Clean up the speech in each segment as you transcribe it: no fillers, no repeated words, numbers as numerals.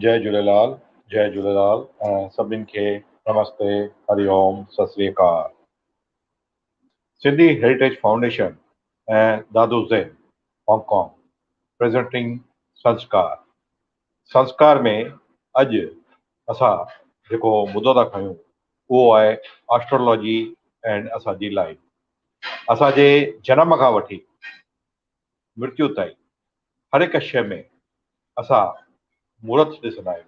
जय झूलेलाल जय झूलेलाल सभिनीनि खे नमस्ते हरिओम सत श्री अकाल। सिंधी हेरिटेज फाउंडेशन ऐं दादू ज़ैन हांगकांग प्रेज़ेंटिंग संस्कार। संस्कार में अॼु असां जेको मुदो था खयूं उहो आहे एस्ट्रोलॉजी एंड असांजी लाइफ। असांजे जनम खां वठी मृत्यु ताईं हर हिकु शइ में असां मुहूर्त ॾिसंदा आहियूं।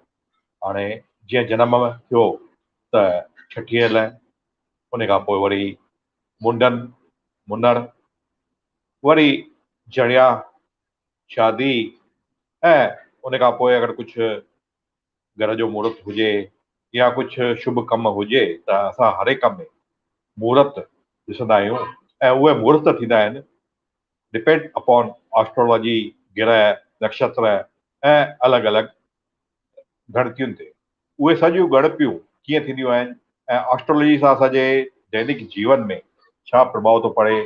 हाणे जीअं जनम थियो त छठीअ लाइ, उन खां पोइ वरी मुंडन मुनण, वरी जणिया, शादी, ऐं उन खां पोइ अगरि कुझु घर जो मुहूर्त हुजे या कुझु शुभ कम हुजे त असां हर हिक में मुहूर्त ॾिसंदा आहियूं। ऐं उहे मुहूर्त थींदा आहिनि डिपेंड अपॉन एस्ट्रोलॉजी, ग्रह, नक्षत्र ऐं अलॻि अलॻि गणतियुनि ते। उहे सॼियूं गणतियूं कीअं थींदियूं आहिनि ऐं एस्ट्रोलॉजी सां असांजे दैनिक जीवन में छा प्रभाव थो पड़े,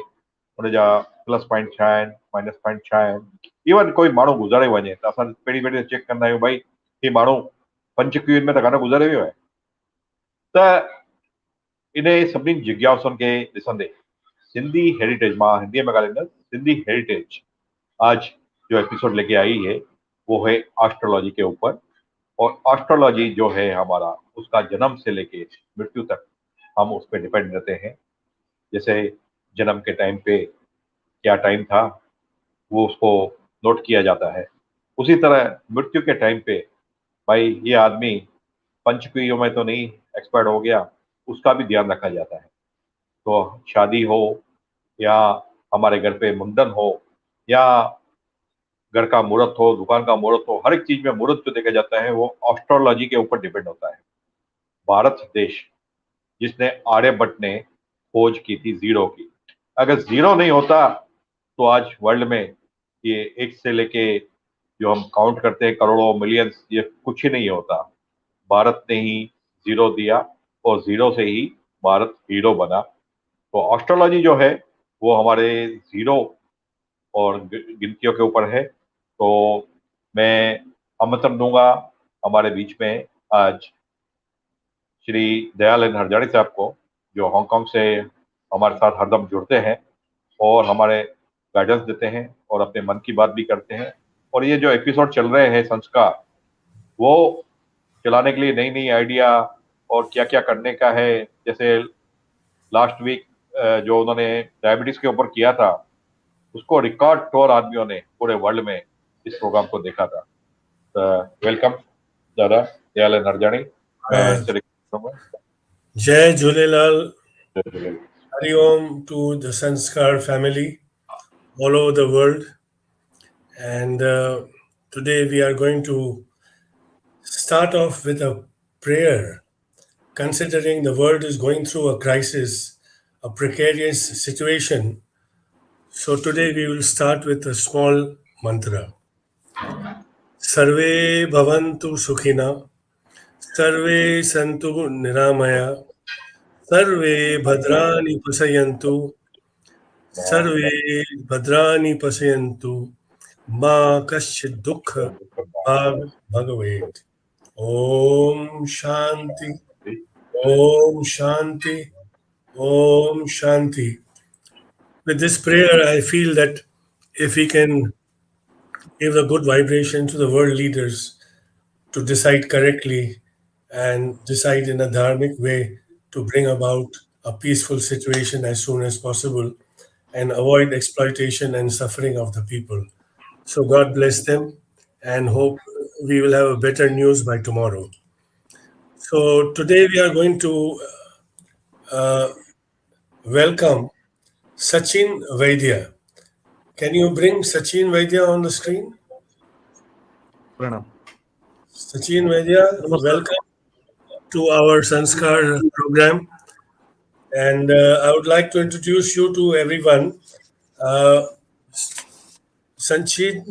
उनजा प्लस पॉइंट छा आहिनि, माइनस पॉइंट छा आहिनि। इवन कोई माण्हू गुज़ारे वञे त असां पहिरीं पहिरीं चेक कंदा आहियूं भई ही माण्हू पंचक्रियुनि में त कान गुज़ारे वियो आहे। त इन सभिनी जिज्ञासुनि खे ॾिसंदे सिंधी हेरिटेज, मां हिंदीअ में ॻाल्हाईंदुसि, सिंधी हेरिटेज आज जो एपिसोड लेके आई है वो है एस्ट्रोलॉजी के ऊपर। और एस्ट्रोलॉजी जो है हमारा, उसका जन्म से लेके मृत्यु तक हम उस पर डिपेंड रहते हैं। जैसे जन्म के टाइम पे क्या टाइम था वो उसको नोट किया जाता है, उसी तरह मृत्यु के टाइम पे भाई ये आदमी पंचक्रियों में तो नहीं एक्सपायर्ड हो गया, उसका भी ध्यान रखा जाता है। तो शादी हो या हमारे घर पे मुंडन हो या घर का मुहूर्त हो, दुकान का मुहूर्त हो, हर एक चीज में मुहूर्त जो देखा जाता है वो एस्ट्रोलॉजी के ऊपर डिपेंड होता है। भारत देश जिसने आर्यभट्ट ने खोज की थी जीरो की, अगर जीरो नहीं होता तो आज वर्ल्ड में ये एक से लेके जो हम काउंट करते हैं करोड़ों मिलियंस, ये कुछ ही नहीं होता। भारत ने ही जीरो दिया और जीरो से ही भारत हीरो बना। तो एस्ट्रोलॉजी जो है वो हमारे जीरो और गिनतियों के ऊपर है। तो मैं आमंत्रण दूंगा हमारे बीच में आज श्री दयाल हरजाणी साहब को, जो हांगकांग से हमारे साथ हरदम जुड़ते हैं और हमारे गाइडेंस देते हैं और अपने मन की बात भी करते हैं। और ये जो एपिसोड चल रहे हैं संस्कार, वो चलाने के लिए नई नई आइडिया और क्या क्या करने का है। जैसे लास्ट वीक जो उन्होंने डायबिटीज के ऊपर किया था, उसको रिकॉर्ड तौर आदमियों ने पूरे वर्ल्ड में इस प्रोग्राम को देखा था। वेलकम दादा दयाल हरजाणी। जय Jhulelal, Hariom to the SANSKAAR family all over the world. And today we are going to start off with a prayer, considering the world is going through a crisis, a precarious situation. So today we will start with a small mantra. Sarve bhavantu sukhina, sarve santu niramaya, sarve bhadrani pasayantu, सर्वे भद्राणि पश्यन्तु मा कश्चित् दुःख भाग भगवेत्। Om Shanti, Om Shanti, Om Shanti. With this prayer, I feel that if we can give a good vibration to the world leaders to decide correctly and decide in a dharmic way to bring about a peaceful situation as soon as possible, and avoid exploitation and suffering of the people. So God bless them and hope we will have a better news by tomorrow. So today we are going to welcome Sachin Vaidya. Can you bring Sachin Vaidya on the screen? Pranam. Sachin Vaidya, welcome to our Sanskar program. And I would like to introduce you to everyone. Sachin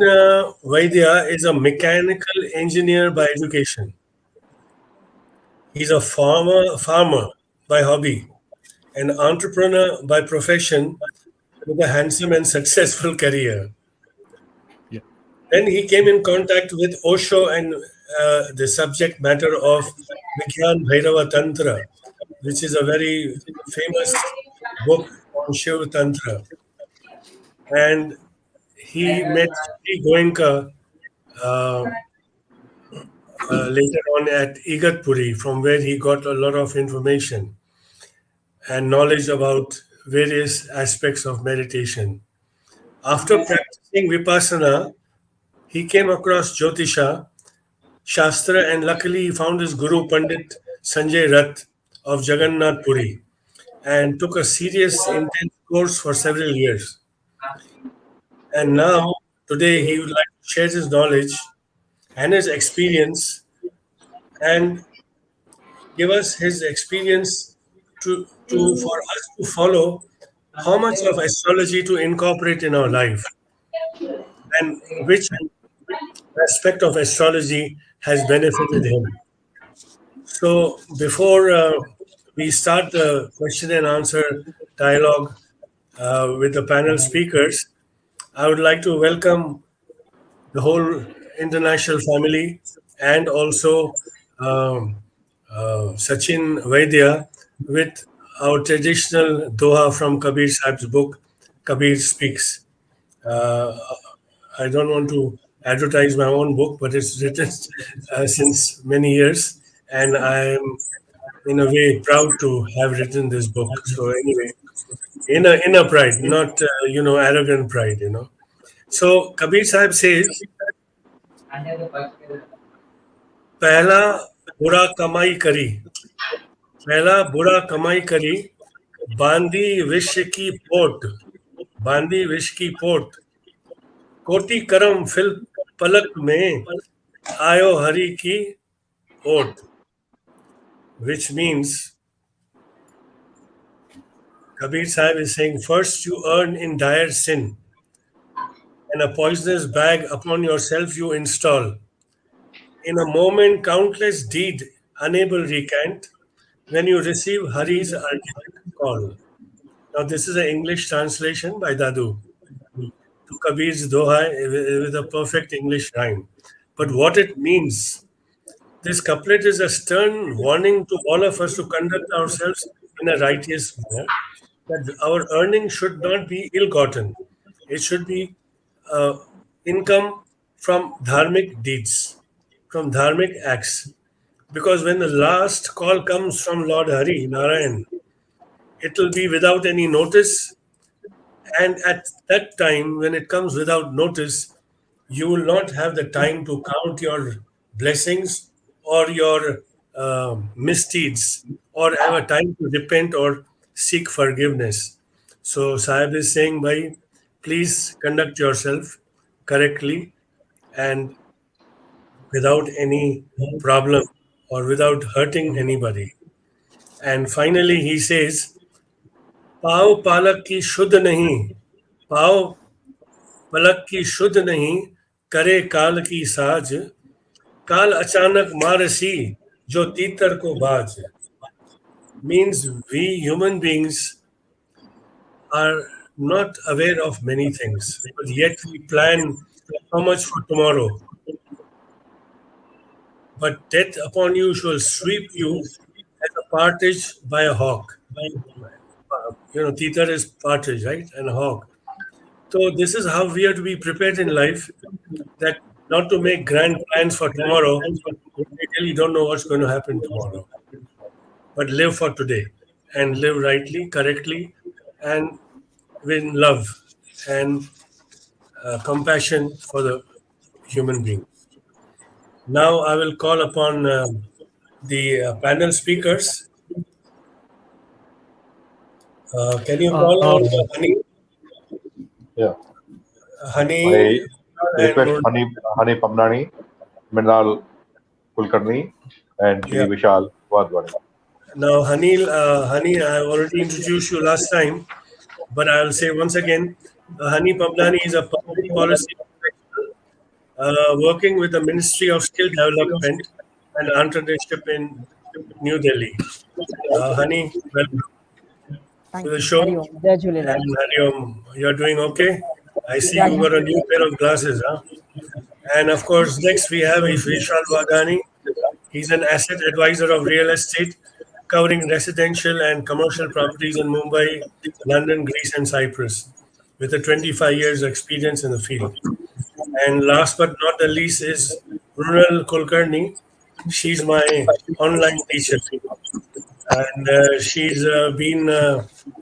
Vaidya is a mechanical engineer by education. He's a farmer by hobby, an entrepreneur by profession with a handsome and successful career. Yeah. Then he came in contact with Osho and the subject matter of Vigyan Bhairava Tantra, which is a very famous book on Shiva Tantra. And he met Sri Goenka uh, later on at Igatpuri, from where he got a lot of information and knowledge about various aspects of meditation. After practicing Vipassana, he came across Jyotisha, Shastra, and luckily he found his guru Pandit Sanjay Rath of Jagannath Puri and took a serious, intense course for several years. And now, today, he would like to share his knowledge and his experience and give us his experience for us to follow how much of astrology to incorporate in our life and which aspect of astrology has benefited him. So, before we start the question and answer dialogue with the panel speakers, I would like to welcome the whole international family and also um, Sachin Vaidya with our traditional doha from Kabir Sahib's book, Kabir Speaks. Uh, I don't want to advertise my own book, but it's written since many years, and I'm in a way proud to have written this book. So anyway, inner pride, not arrogant pride. So Kabir Sahib says, "पहला बुरा कमाई करी, पहला बुरा कमाई करी, बांधी विष की पोट, बांधी विष की पोट, कोटि करम फिल पलक में, आयो हरि की ओट," which means Kabir Sahib is saying, first you earn in dire sin, and a poisonous bag upon yourself you install. In a moment, countless deed unable recant, when you receive Hari's urgent call. Now, this is an English translation by Dadu to Kabir's Doha with a perfect English rhyme. But what it means, this couplet is a stern warning to all of us to conduct ourselves in a righteous manner, that our earning should not be ill-gotten. It should be income from dharmic deeds, from dharmic acts. Because when the last call comes from Lord Hari, Narayan, it will be without any notice. And at that time, when it comes without notice, you will not have the time to count your blessings or your misdeeds or have a time to repent or seek forgiveness. So, Sahib is saying, bhai, please conduct yourself correctly and without any problem or without hurting anybody. And finally, he says, पाव पालक की शुद्ध नहीं, पाव पलक की शुद्ध नहीं, करे काल की साज, काल अचानक मारसी जो तीतर को बाज. Means we human beings are not aware of many things, but yet we plan so much for tomorrow. But death upon you shall sweep you as a partridge by a hawk. Teeter is partridge, right? And a hawk. So this is how we have to be prepared in life, that not to make grand plans for tomorrow. We really don't know what's going to happen tomorrow. But live for today and live rightly, correctly, and with love and compassion for the human being. Now I will call upon the panel speakers. Can you call on Hani? Yeah. Hani I request Hani Pamnani, Mrinal Kulkarni, and Shri Vishal Wadwani. Now, Hani, I already introduced you last time, but I will say once again, Hani Pamnani is a public policy professional working with the Ministry of Skill Development and Entrepreneurship in New Delhi. Hani, welcome to the show. And Hari Om, you're doing okay? I see you got a new pair of glasses, huh? And of course, next we have Vishal Wadhani. He's an asset advisor of real estate, covering residential and commercial properties in Mumbai, London, Greece, and Cyprus, with a 25 years experience in the field. And last but not the least is Runal Kulkarni. She's my online teacher, and she's been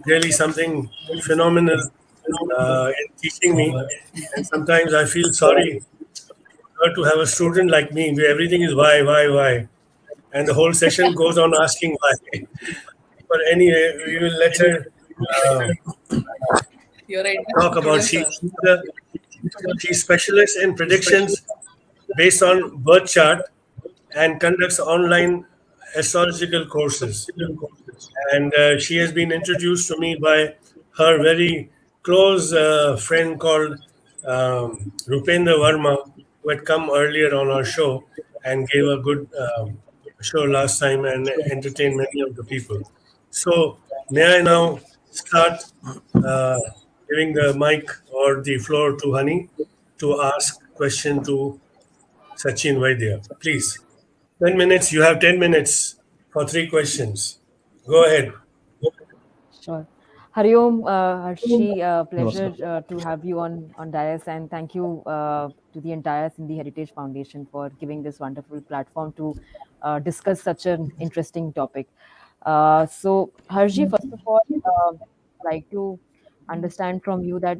really something phenomenal in teaching me. And sometimes I feel sorry for her to have a student like me, where everything is why, and the whole session goes on asking why. But anyway, we will let her uh, You're right. talk about. She's specialist in predictions based on birth chart and conducts online astrological courses. And she has been introduced to me by her very close friend called Rupendra Verma, who had come earlier on our show and gave a good show last time and entertained many of the people. So, may I now start uh, giving the mic or the floor to Hani to ask question to Sachin Vaidya, please. 10 minutes. You have 10 minutes for three questions. Go ahead. Sure. Hariom, Harshi, pleasure Namaskar. to have you on Dais, and thank you to the entire Sindhi Heritage Foundation for giving this wonderful platform to discuss such an interesting topic. So, Harshi, first of all, like to understand from you that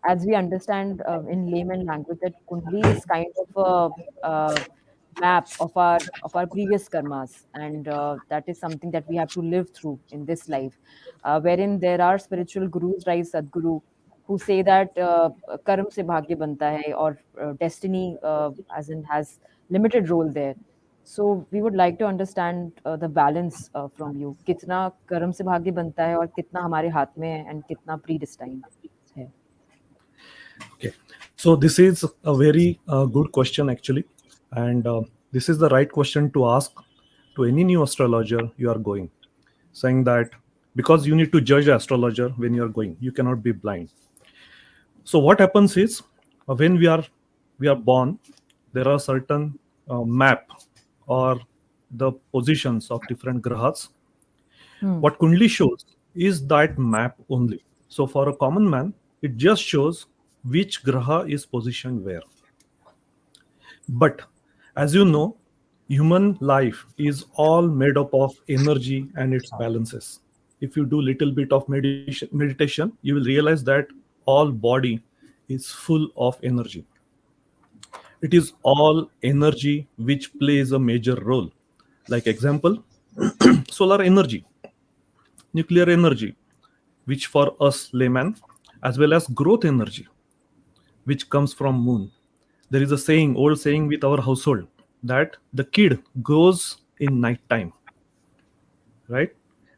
as we understand in layman language that Kundli is kind of a map of our previous karmas, and that is something that we have to live through in this life, wherein there are spiritual gurus like Sadguru who say that karm se bhagya banta hai, or destiny as in has limited role there. So we would like to understand the balance from you. कितना कर्म से भाग्य बनता है और कितना हमारे हाथ में है and कितना predestined है. Okay. So this is a very good question actually, and this is the right question to ask to any new astrologer you are going, saying that because you need to judge astrologer when you are going, you cannot be blind. So what happens is when we are born, there are certain map or the positions of different grahas. What Kundli shows is that map only. So for a common man, it just shows which graha is positioned where. But as you know, human life is all made up of energy and its balances. If you do little bit of meditation, you will realize that all body is full of energy. It is all energy which plays a major role. Like example, solar energy, nuclear energy, which for us layman, as well as growth energy, which comes from moon. There is a saying, old saying with our household, that the kid grows in night time, right?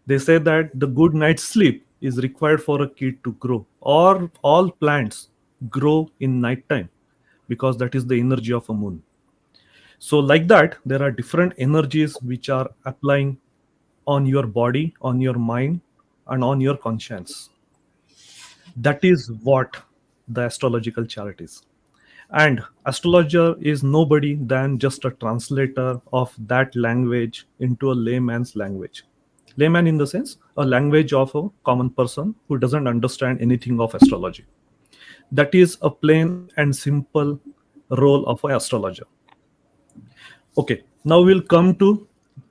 They say that the good night's sleep is required for a kid to grow, or all plants grow in night time because that is the energy of a moon. So like that, there are different energies which are applying on your body, on your mind, and on your conscience. That is what the astrological chart is. And astrologer is nobody than just a translator of that language into a layman's language. Layman in the sense, a language of a common person who doesn't understand anything of astrology. That is a plain and simple role of an astrologer. Okay, now we'll come to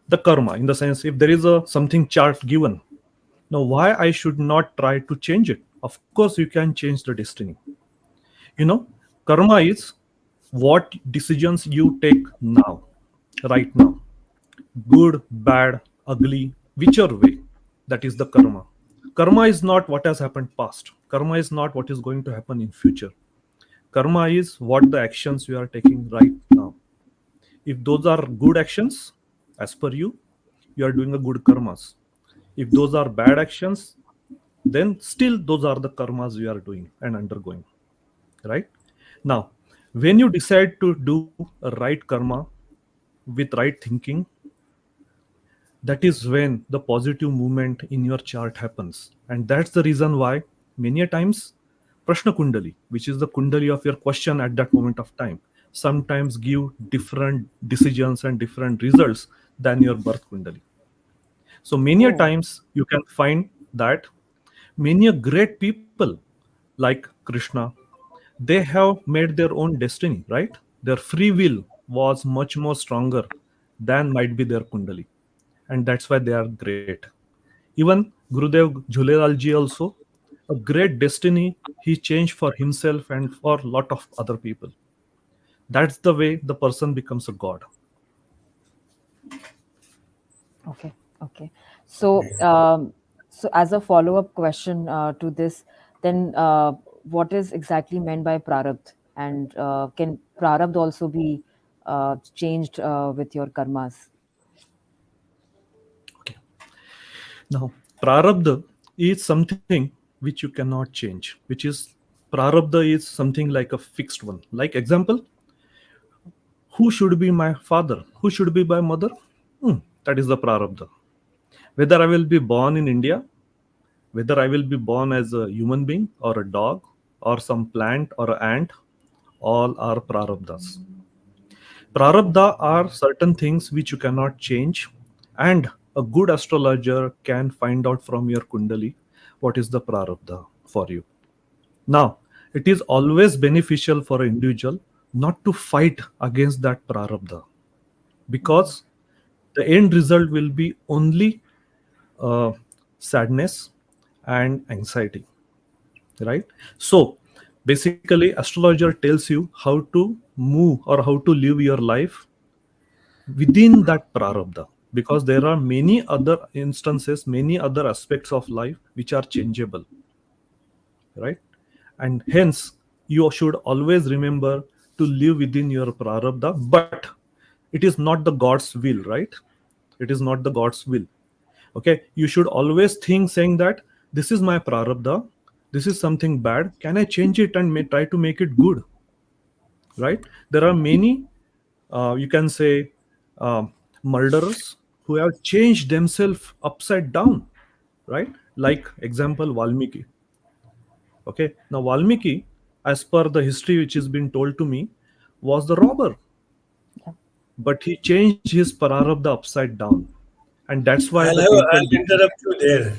the karma, in the sense if there is a something chart given. Now, why I should not try to change it? Of course, you can change the destiny. You know, karma is what decisions you take now, right now. Good, bad, ugly, whichever way. That is the karma. Karma is not what has happened past. Karma is not what is going to happen in future. Karma is what the actions you are taking right now. If those are good actions, as per you, you are doing a good karmas. If those are bad actions, then still those are the karmas you are doing and undergoing. Right? Now, when you decide to do a right karma with right thinking, that is when the positive movement in your chart happens. And that's the reason why many a times Prashna Kundali, which is the Kundali of your question at that moment of time, sometimes give different decisions and different results than your birth kundali. So many a Oh, times you can find that many a great people like Krishna, they have made their own destiny, right? Their free will was much more stronger than might be their kundali, and that's why they are great. Even Gurudev Jhulelalji also, a great destiny he changed for himself and for lot of other people. That's the way the person becomes a god. okay, okay. So, so as a follow-up question to this, then what is exactly meant by prarabdh, and can prarabdh also be changed with your karmas? Okay. Now, prarabdha is something which you cannot change, which is prarabdha is something like a fixed one. Like example, who should be my father? Who should be my mother? That is the prarabdha. Whether I will be born in India, whether I will be born as a human being or a dog or some plant or an ant, all are prarabdhas. Prarabdha are certain things which you cannot change, and a good astrologer can find out from your kundali what is the prarabdha for you. Now, it is always beneficial for an individual not to fight against that prarabdha, because the end result will be only uh, sadness and anxiety, right? So basically astrologer tells you how to move or how to live your life within that prarabdha, because there are many other instances, many other aspects of life which are changeable, right? And hence you should always remember to live within your prarabdha, but it is not the god's will, right? It is not the god's will. Okay, you should always think saying that this is my prarabdha, this is something bad, can I change it and try to make it good, right? There are many you can say murderers who have changed themselves upside down, right? Like example Valmiki. Okay, now Valmiki, as per the history which has been told to me, was the robber, Yeah. but he changed his prarabdha upside down, and that's why the people I'll interrupt you there,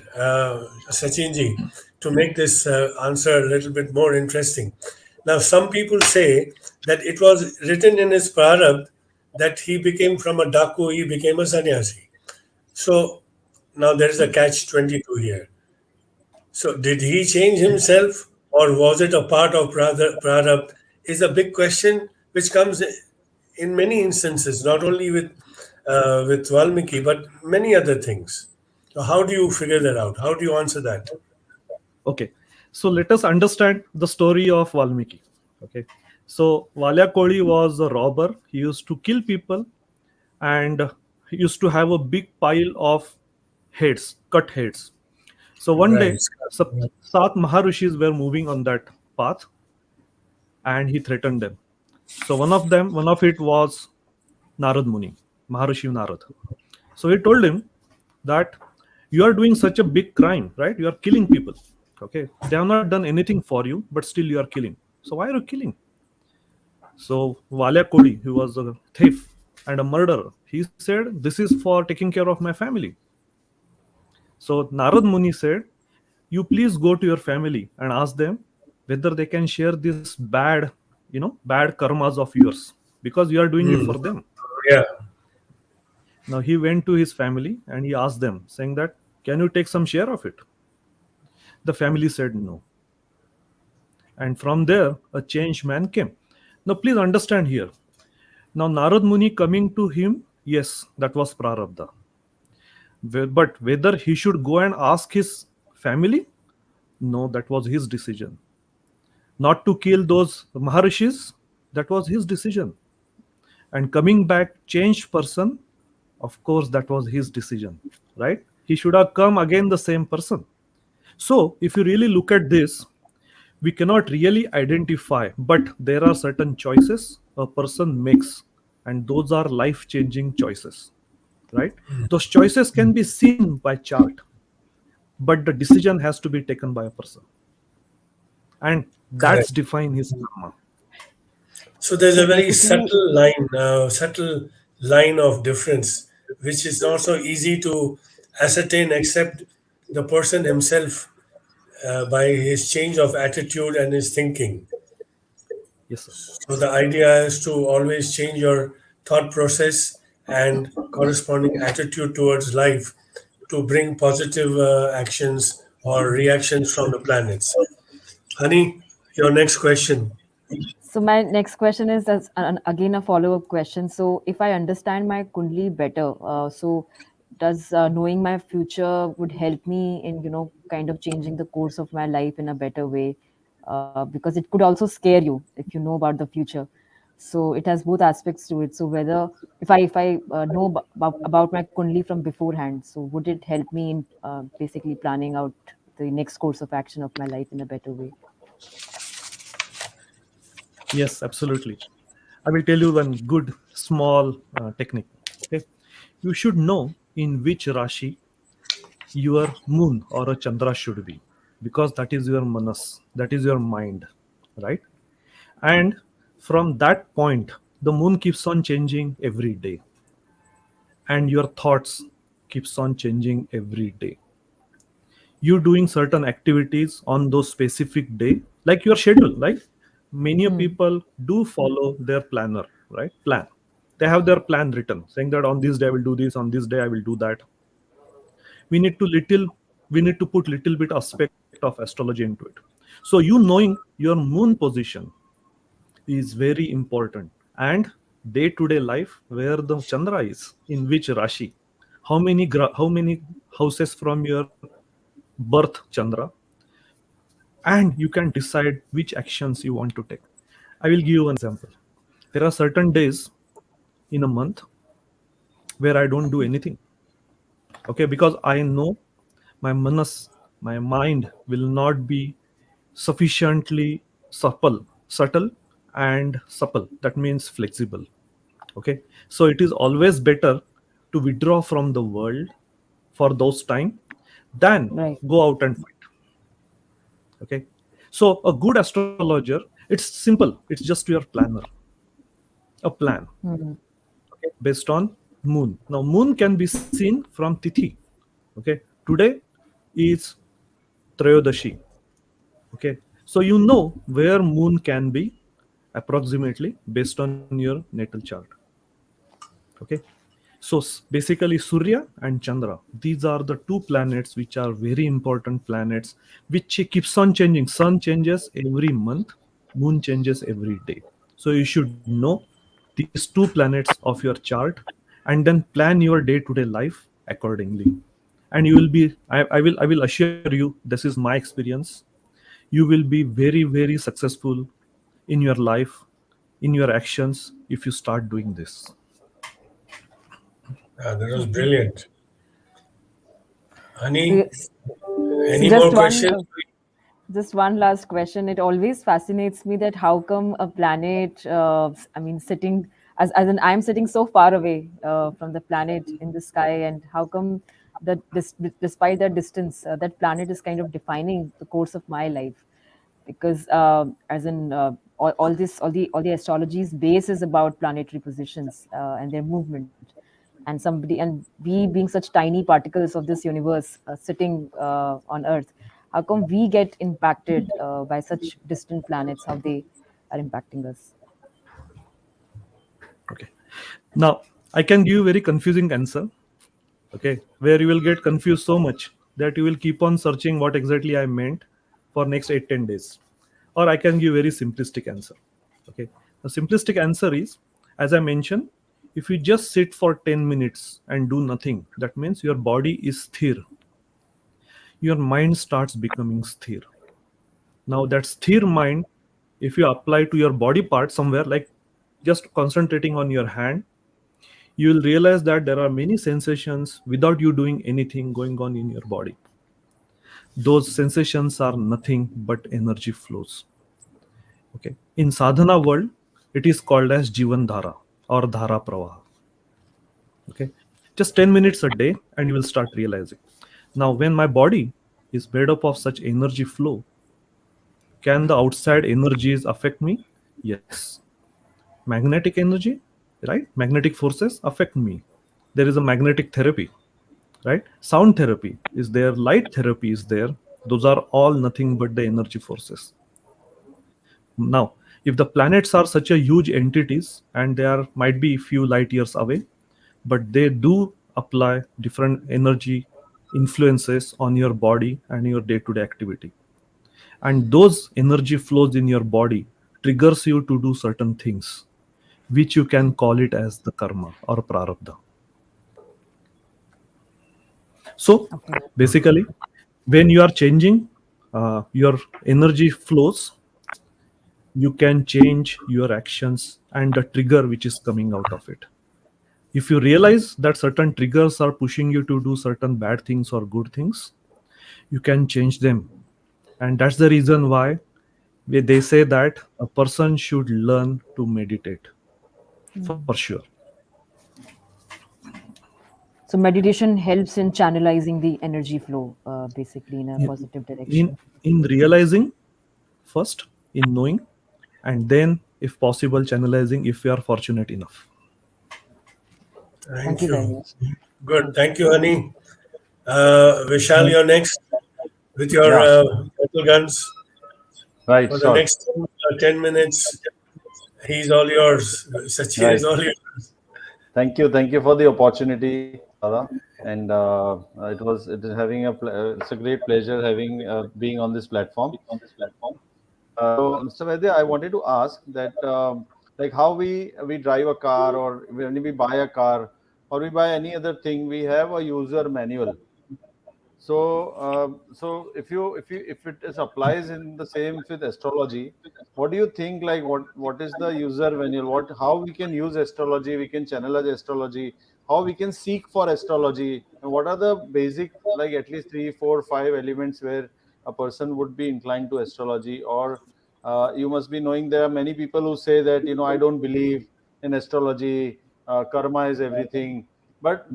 Sachinji, to make this answer a little bit more interesting. Now, some people say that it was written in his prarabdh that he became from a daku, he became a sannyasi. So now there is a catch 22 here. So did he change himself, or was it a part of prarabdh? Is a big question which comes in many instances, not only with Valmiki, but many other things. So how do you figure that out? How do you answer that? Okay, so let us understand the story of Valmiki. Okay, so Valyakoli was a robber. He used to kill people, and he used to have a big pile of heads, cut heads. So one Right. day, Sat Maharishis were moving on that path, and he threatened them. So one of it was Narad Muni, Maharishi Narad. So he told him that you are doing such a big crime, right? You are killing people. Okay, they have not done anything for you, but still you are killing. So why are you killing? So Valya Kodi, who was a thief and a murderer, he said, "This is for taking care of my family." So Narad Muni said, "You please go to your family and ask them whether they can share this bad, bad karmas of yours, because you are doing it Hmm. for them." Yeah. Now he went to his family and he asked them, saying that, "Can you take some share of it?" The family said no. And from there, a changed man came. Now please understand here. Now Narad Muni coming to him, yes, that was Prarabdha. But whether he should go and ask his family, no, that was his decision. Not to kill those Maharishis, that was his decision. And coming back changed person, of course, that was his decision, right? He should have come again the same person. So, if you really look at this, we cannot really identify, but there are certain choices a person makes, and those are life changing choices, right? Those choices can be seen by chart, but the decision has to be taken by a person, and that's Correct. define his karma. So there's So a very basically, subtle line of difference, which is not so easy to ascertain except the person himself by his change of attitude and his thinking. Yes, sir. So the idea is to always change your thought process and corresponding attitude towards life to bring positive actions or reactions from the planets. Honey, your next question. so my next question is again a follow-up question. So if I understand my Kundli better, so does knowing my future would help me in kind of changing the course of my life in a better way? Because it could also scare you if you know about the future. So it has both aspects to it. So whether if I know about my Kundli from beforehand, so would it help me in basically planning out the next course of action of my life in a better way? Yes, absolutely. I will tell you one good small technique. Okay, you should know in which Rashi your moon or a Chandra should be, because that is your manas, that is your mind, right? And from that point, the moon keeps on changing every day, and your thoughts keeps on changing every day. You doing certain activities on those specific day, like your schedule, like many of Hmm. people do follow their planner, right? Plan. They have their plan written, saying that on this day I will do this, on this day I will do that. We need to little, we need to put little bit aspect of astrology into it. So you knowing your moon position is very important, and day to day life where the Chandra is in which Rashi, how many houses from your birth Chandra, and you can decide which actions you want to take. I will give you an example. There are certain days in a month where I don't do anything. Okay, because I know my manas, my mind will not be sufficiently subtle and supple. That means flexible. Okay, so it is always better to withdraw from the world for those time than Right. go out and fight. Okay, so a good astrologer, it's simple. It's just your planner, a plan, Hmm. okay, based on moon. Now moon can be seen from tithi. Okay, today is Trayodashi. Okay, so you know where moon can be approximately based on your natal chart. Okay, so basically Surya and Chandra, these are the two planets which are very important planets, which keeps on changing. Sun changes every month, moon changes every day. So you should know these two planets of your chart, and then plan your day to day life accordingly. And you will be, I will assure you, this is my experience, you will be very very successful in your life, in your actions, if you start doing this. That was Okay. brilliant. So, Honey, so any more just questions? just one last question. It always fascinates me that how come a planet, I mean, sitting as in I'm sitting so far away from the planet in the sky, and how come that despite that distance, that planet is kind of defining the course of my life? Because as in all the astrology's base is about planetary positions and their movement, and we being such tiny particles of this universe sitting on earth, how come we get impacted by such distant planets, how they are impacting us? Okay, now I can give you very confusing answer. Okay, where you will get confused so much that you will keep on searching what exactly I meant for next 8-10 days. Or I can give very simplistic answer. Okay, the simplistic answer is, as I mentioned, if you just sit for 10 minutes and do nothing, that means your body is sthir, your mind starts becoming sthir. Now that sthir mind, if you apply to your body part somewhere, like just concentrating on your hand, you will realize that there are many sensations without you doing anything going on in your body. Those sensations are nothing but energy flows. Okay, in sadhana world it is called as jivan dhara or dhara pravaha. Okay, just 10 minutes a day and you will start realizing. Now when my body is made up of such energy flow, can the outside energies affect me? Yes. magnetic energy, right? Magnetic forces affect me. There is a magnetic therapy, right? Sound therapy is there, light therapy is there. Those are all nothing but the energy forces. Now, if the planets are such a huge entities and they are might be few light years away, but they do apply different energy influences on your body and your day-to-day activity. And those energy flows in your body triggers you to do certain things, which you can call it as the karma or prarabdha. So Okay. basically, when you are changing your energy flows, you can change your actions and the trigger which is coming out of it. If you realize that certain triggers are pushing you to do certain bad things or good things, you can change them. And that's the reason why they say that a person should learn to meditate for sure. So meditation helps in channelizing the energy flow, basically in a In, positive in direction. in realizing first, in knowing, and then if possible channelizing if you are fortunate enough. Thank Thank you very you. much. Good. Thank you, honey. Vishal, you're next with your Yeah, battle guns right, for the sure. next 10 minutes. He's all yours. Sachin is Right. all yours. Thank you for the opportunity, Dada. And it is having it's a great pleasure having being on this platform. So, Mr. Vaidya, I wanted to ask that, like how we drive a car, or when we buy a car, or we buy any other thing, we have a user manual. So if it is applies in the same with astrology, what do you think? Like what is the user manual? What how we can use astrology? We can channelize astrology. How we can seek for astrology? And what are the basic, like at least three, four, five elements where a person would be inclined to astrology? Or you must be knowing there are many people who say that, I don't believe in astrology. Karma is everything, but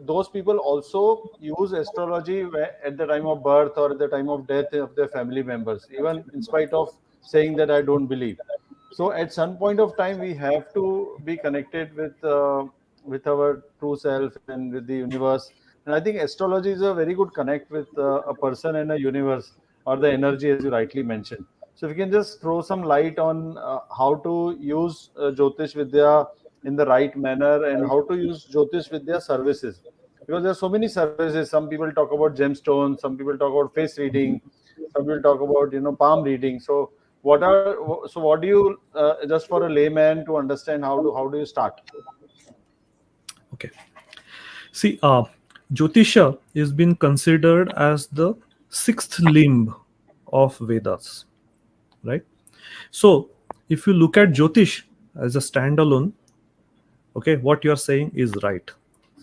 those people also use astrology at the time of birth or at the time of death of their family members, even in spite of saying that I don't believe. So at some point of time we have to be connected with our true self and with the universe. And I think astrology is a very good connect with a person and a universe, or the energy, as you rightly mentioned. So if you can just throw some light on how to use Jyotish Vidya in the right manner, and how to use Jyotish Vidya services. Because there are so many services. Some people talk about gemstones, some people talk about face reading, some people talk about palm reading. So what do you just for a layman to understand, how do you start? Okay. See, Jyotisha is been considered as the sixth limb of Vedas, right? So, if you look at Jyotish as a standalone, okay, what you are saying is right.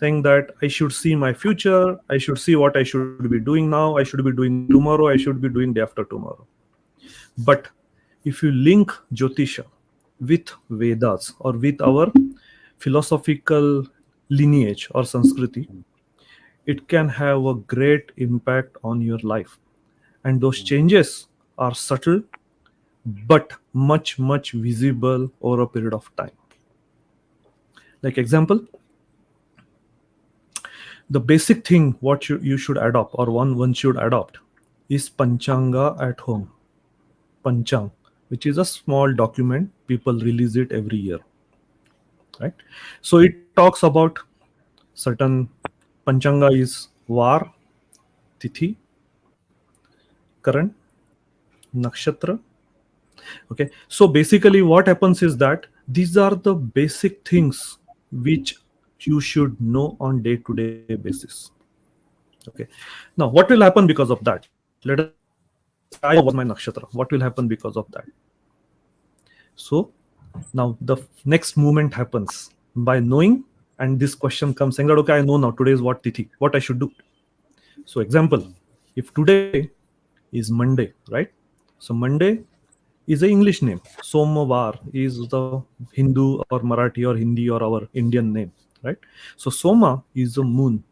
Saying that I should see my future, I should see what I should be doing now, I should be doing tomorrow, I should be doing day after tomorrow. But if you link Jyotisha with Vedas or with our philosophical lineage or Sanskriti, it can have a great impact on your life. And those changes are subtle but much visible over a period of time. Like example, the basic thing what you should adopt, or one should adopt, is Panchanga at home. Panchang, which is a small document, people release it every year, right? So it talks about certain Panchanga is Var, Tithi, Karan, Nakshatra. Okay, so basically what happens is that these are the basic things which you should know on day-to-day basis. Okay, now what will happen because of that? Let us say I know what is my nakshatra. What will happen because of that? So now the next movement happens by knowing, and this question comes saying that okay, I know now today is what tithi, what I should do. So example, if today is Monday, right? So Monday is a English name. Somawar is the Hindu or Marathi or Hindi or our Indian name, right? So Soma is the moon.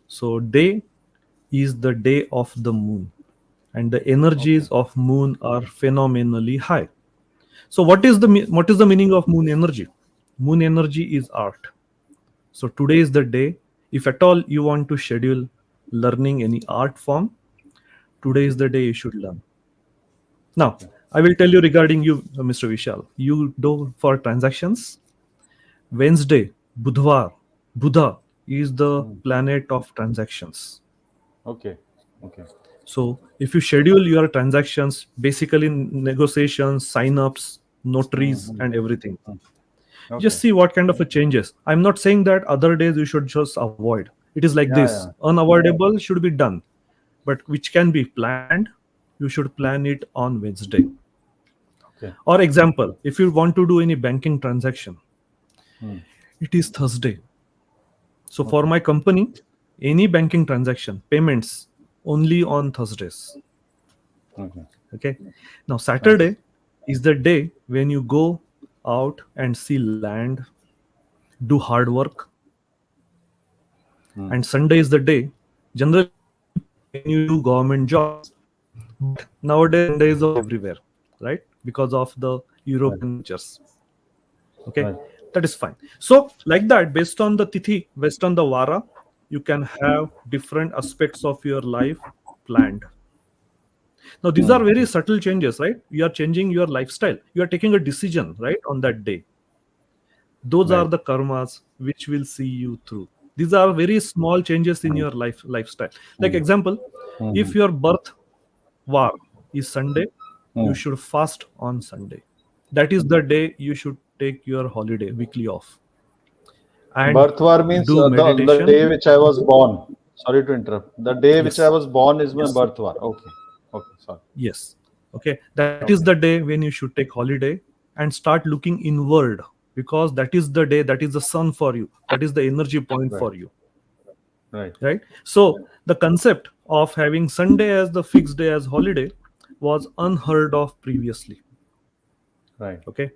So day is the day of the moon, and the energies of moon are phenomenally high. So what is the meaning of moon energy? Moon energy is art. So today is the day. If at all you want to schedule learning any art form, today is the day you should learn. Now, I will tell you regarding you, Mr. Vishal. You do for transactions. Wednesday, Budhvar, Buddha is the planet of transactions. Okay. Okay. So if you schedule your transactions, basically negotiations, sign-ups, notaries, and everything, Okay. just see what kind of a changes. I'm not saying that other days you should just avoid. It is like Yeah, this. yeah. Unavoidable should be done, but which can be planned, you should plan it on Wednesday. Okay. Or example, if you want to do any banking transaction, Hmm. it is Thursday. So for my company, any banking transaction, payments only on Thursdays. Okay. Okay. Now Saturday is the day when you go out and see land, do hard work, and Sunday is the day generally when you do government jobs. But nowadays Sunday is also everywhere, right? Because of the Right. European winters. Okay, Right. that is fine. So like that, based on the tithi, based on the vara, you can have different aspects of your life planned. Now these are very subtle changes, right? You are changing your lifestyle, you are taking a decision, right, on that day. Those are Right. the karmas which will see you through. These are very small changes in your lifestyle. Like example, if your birth var is Sunday, you should fast on Sunday. That is the day you should take your holiday, weekly off, and Birthvar means do the meditation. day which I was born. Sorry to interrupt. The day which I Yes, was born is my yes, birthvar. Okay. Okay. Sorry. yes. Okay, that is Okay. the day when you should take holiday and start looking inward, because that is the day, that is the sun for you, that is the energy point Right. for you, Right. right? So the concept of having Sunday as the fixed day as holiday was unheard of previously. Right. Okay,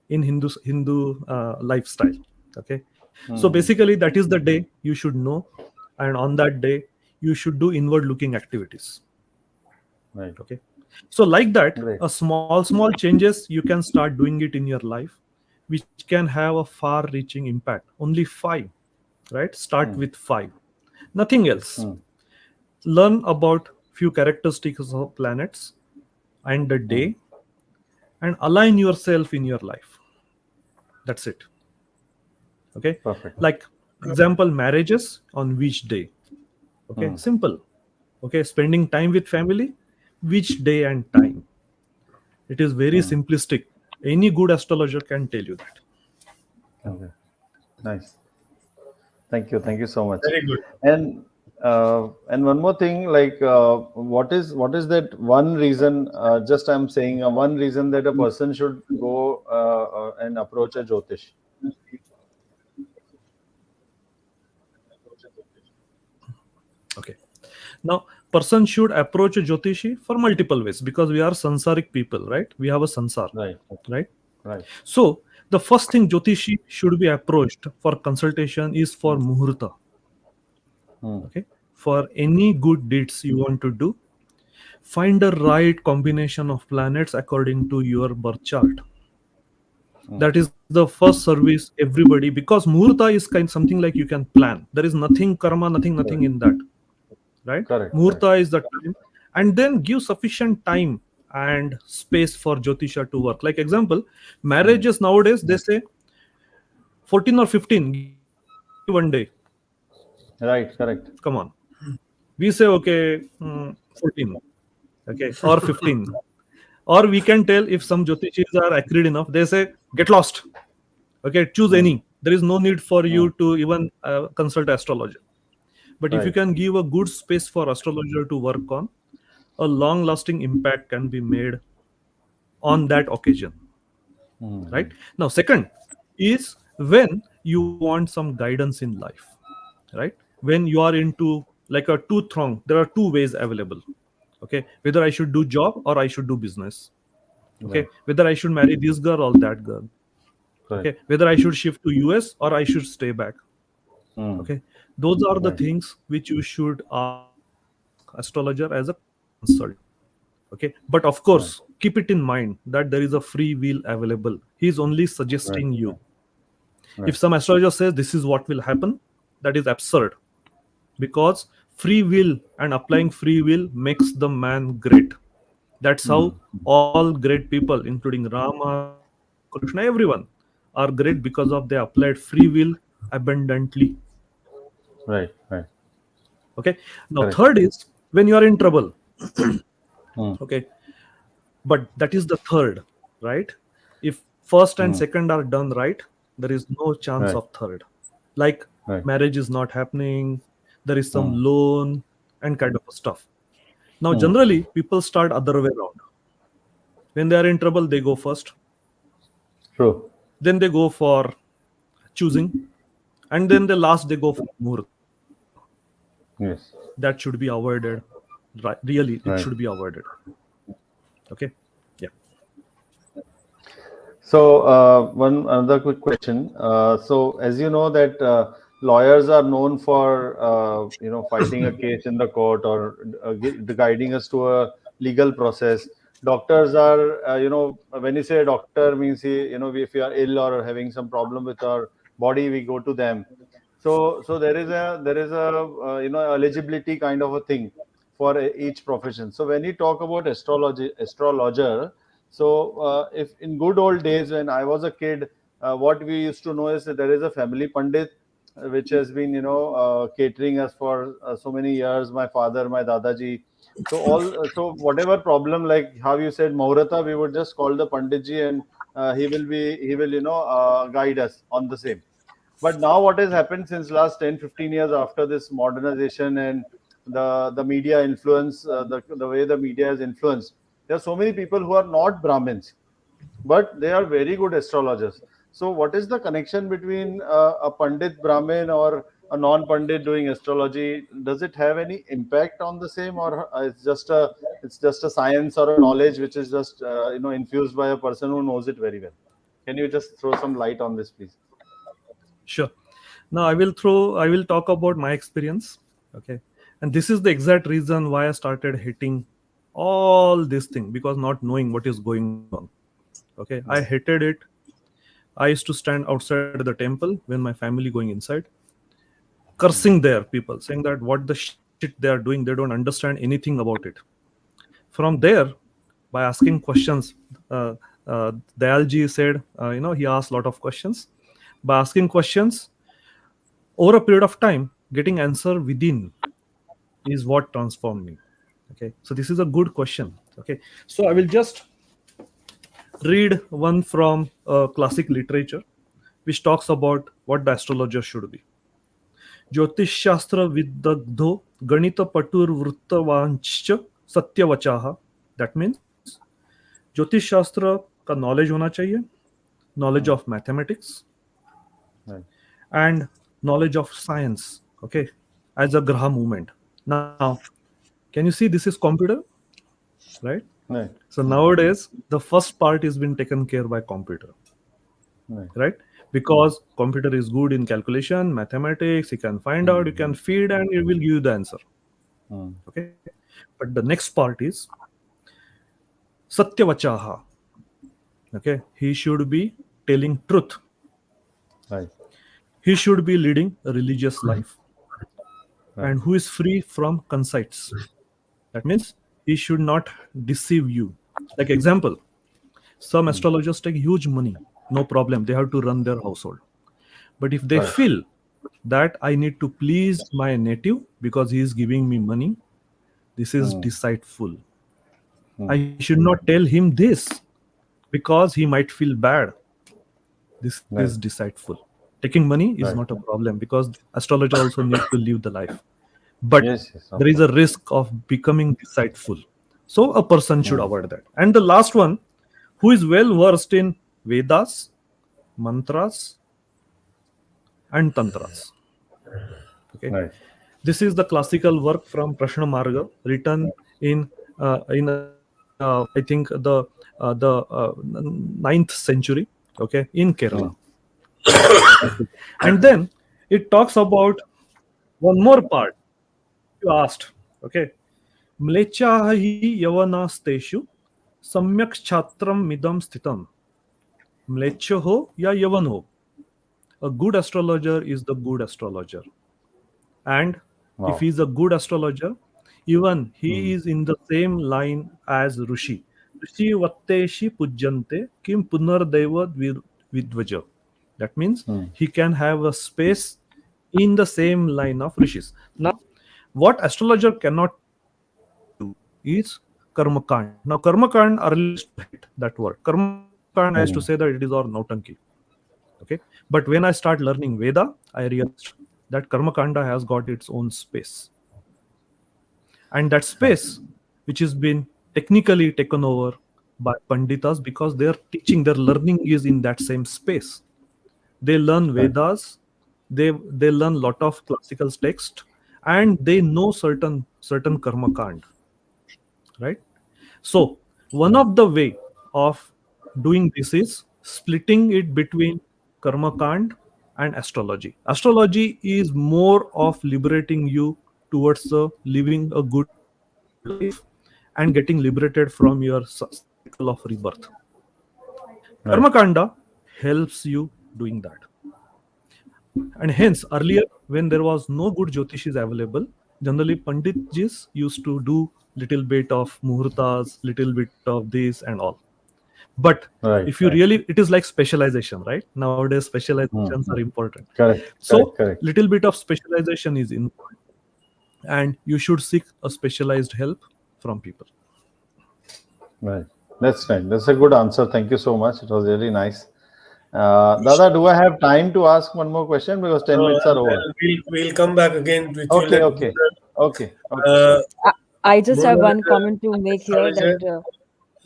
in Hindu lifestyle. Okay, so basically that is the day you should know, and on that day you should do inward looking activities. Right. Okay, so like that, Great. a small changes you can start doing it in your life, which can have a far reaching impact. Only 5, right? Start with 5, nothing else. Learn about few characteristics of planets and the day, and align yourself in your life. That's it. Okay, Perfect. like example, marriages on which day. Okay, simple. Okay, spending time with family, which day and time. It is very simplistic. Any good astrologer can tell you that. Okay. Nice. Thank you. Thank you so much. Very good. And one more thing, like what is that one reason? Just I'm saying one reason that a person should go and approach a Jyotish. Okay, now person should approach a Jyotishi for multiple ways, because we are sansaric people, right? We have a sansar, Right. right? Right. So the first thing Jyotishi should be approached for consultation is for muhurta. Okay, for any good deeds you want to do, find the right combination of planets according to your birth chart. That is the first service everybody, because muhurta is kind something like you can plan. There is nothing karma, nothing in that, right? Correct. Correct. Muhurta is the time, and then give sufficient time and space for Jyotisha to work. Like example, marriages nowadays they say 14 or 15, give only one day. Right. Correct. Come on, we say okay, 14, okay, or 15. Or we can tell, if some Jyotishis are accurate enough, they say get lost. Okay, choose any. There is no need for you to even consult astrologer. But if you Right. can give a good space for astrologer to work on, a long lasting impact can be made on that occasion. Right now, second is when you want some guidance in life, right? When you are into like a two throng, there are two ways available. Okay, whether I should do job or I should do business. Okay, Right. whether I should marry this girl or that girl. Correct. Okay, whether I should shift to US or I should stay back. Okay, those are the Right. things which you should ask astrologer as a consult. Okay, but of course, keep it in mind that there is a free will available. He is only suggesting you. If some astrologer says this is what will happen, that is absurd, because free will and applying free will makes the man great. That's how all great people, including Rama, Krishna, everyone, are great because of they applied free will abundantly. Right. Right. Okay. Now, Correct. third is when you are in trouble. Hmm. Okay, but that is the third, right? If first and second are done right, there is no chance Right. of third. Like Right. marriage is not happening, there is some Hmm. loan and kind of stuff. Now, Hmm. generally, people start other way around. When they are in trouble, they go first, True. then they go for choosing, and then the last they go for muhurta. Yes. That should be avoided. Right? Really, it Right. should be avoided. Okay. Yeah. So, one another quick question. So, as you know that lawyers are known for fighting a case in the court or guiding us to a legal process. Doctors are when you say doctor means if we are ill or having some problem with our body, we go to them. So there is a eligibility kind of a thing for each profession. So when you talk about astrologer, so if in good old days when I was a kid, what we used to know is that there is a family pandit which has been catering us for so many years. My father, my dadaji. So whatever problem, like how you said Maurata, we would just call the panditji and he will guide us on the same. But now what has happened since last 10, 15 years after this modernization and the media influence, the way the media has influenced, there are so many people who are not Brahmins, but they are very good astrologers. So what is the connection between a Pandit Brahmin or a non-Pandit doing astrology? Does it have any impact on the same, or it's just a science or a knowledge which is just infused by a person who knows it very well? Can you just throw some light on this, please? Sure. Now I will talk about my experience. Okay. And this is the exact reason why I started hating all this thing, because not knowing what is going on. Okay. I hated it. I used to stand outside the temple when my family going inside, cursing their people, saying that what the shit they are doing, they don't understand anything about it. From there, by asking questions, uh, Dayalji said, he asked a lot of questions. By asking questions, over a period of time, getting answer within is what transformed me. Okay, so this is a good question. Okay, so I will just read one from classic literature which talks about what the astrologer should be. ज्योतिष शास्त्र विदग्धो गणित पटुर वृत्तवांश्च सत्यवचाह. That means ज्योतिष शास्त्र का knowledge होना चाहिए, knowledge of mathematics Right. and knowledge of science, okay, as a graha movement. Now, can you see this is computer, right? Right. So nowadays the first part is been taken care by computer, Right. right? Because computer is good in calculation, mathematics, you can find out, you can feed, and it will give you the answer. Hmm. Okay, but the next part is satyavachaha. Okay, he should be telling truth. Right. He should be leading a religious life, Right. and who is free from conceits. That means he should not deceive you. Like example, some astrologers take huge money, no problem, they have to run their household. But if they Right. feel that I need to please my native because he is giving me money, this is deceitful. I should not tell him this because he might feel bad. This is Right. deceitful. Taking money is Right. not a problem because astrologer also need to live the life. But Yes. Yes. Of there is a course. risk of becoming deceitful. So a person should avoid that. And the last one, who is well versed in Vedas, mantras, and tantras. Okay. Right. This is the classical work from Prashna Marga, written in I think the 9th century. Okay, in Kerala. And then it talks about one more part you asked. Okay, Mlechaha hi yavanastashu samyak chatram midam sthitam. Mlecha ho ya yavan ho. A good astrologer is the good astrologer. And if Wow. he is a good astrologer, even he is in the same line as Rishi. Rishi Vatteshi Pujjante Kim Punardeva Vidvaja. That means he can have a space in the same line of rishis. Now, what astrologer cannot do is Karmakand. Now, Karmakand earlier used to hate that word. Karmakand I used to say that it is all nautanki. Okay, but when I start learning Veda, I realized that Karmakanda has got its own space, and that space, which has been technically taken over by Panditas because their teaching, their learning is in that same space. They learn Right. Vedas, they learn lot of classical text, and they know certain karma kand, right? So one of the way of doing this is splitting it between karma kand and astrology. Astrology is more of liberating you towards living a good life and getting liberated from your cycle of rebirth. Right. Karma kanda helps you doing that. And hence, earlier, when there was no good Jyotishis available, generally Panditjis used to do little bit of muhurtas, little bit of this and all. But Right. if you Right. really, it is like specialization, right? Nowadays, specializations are important. Correct. So, Correct. little bit of specialization is important, and you should seek a specialized help from people. Right. That's right. That's a good answer. Thank you so much. It was really nice. Dada, do I have time to ask one more question because 10 minutes are over? We'll come back again with you. Okay. Okay. Okay. Okay. Uh, Sure. I just have Mona, one comment to make here astrologer. that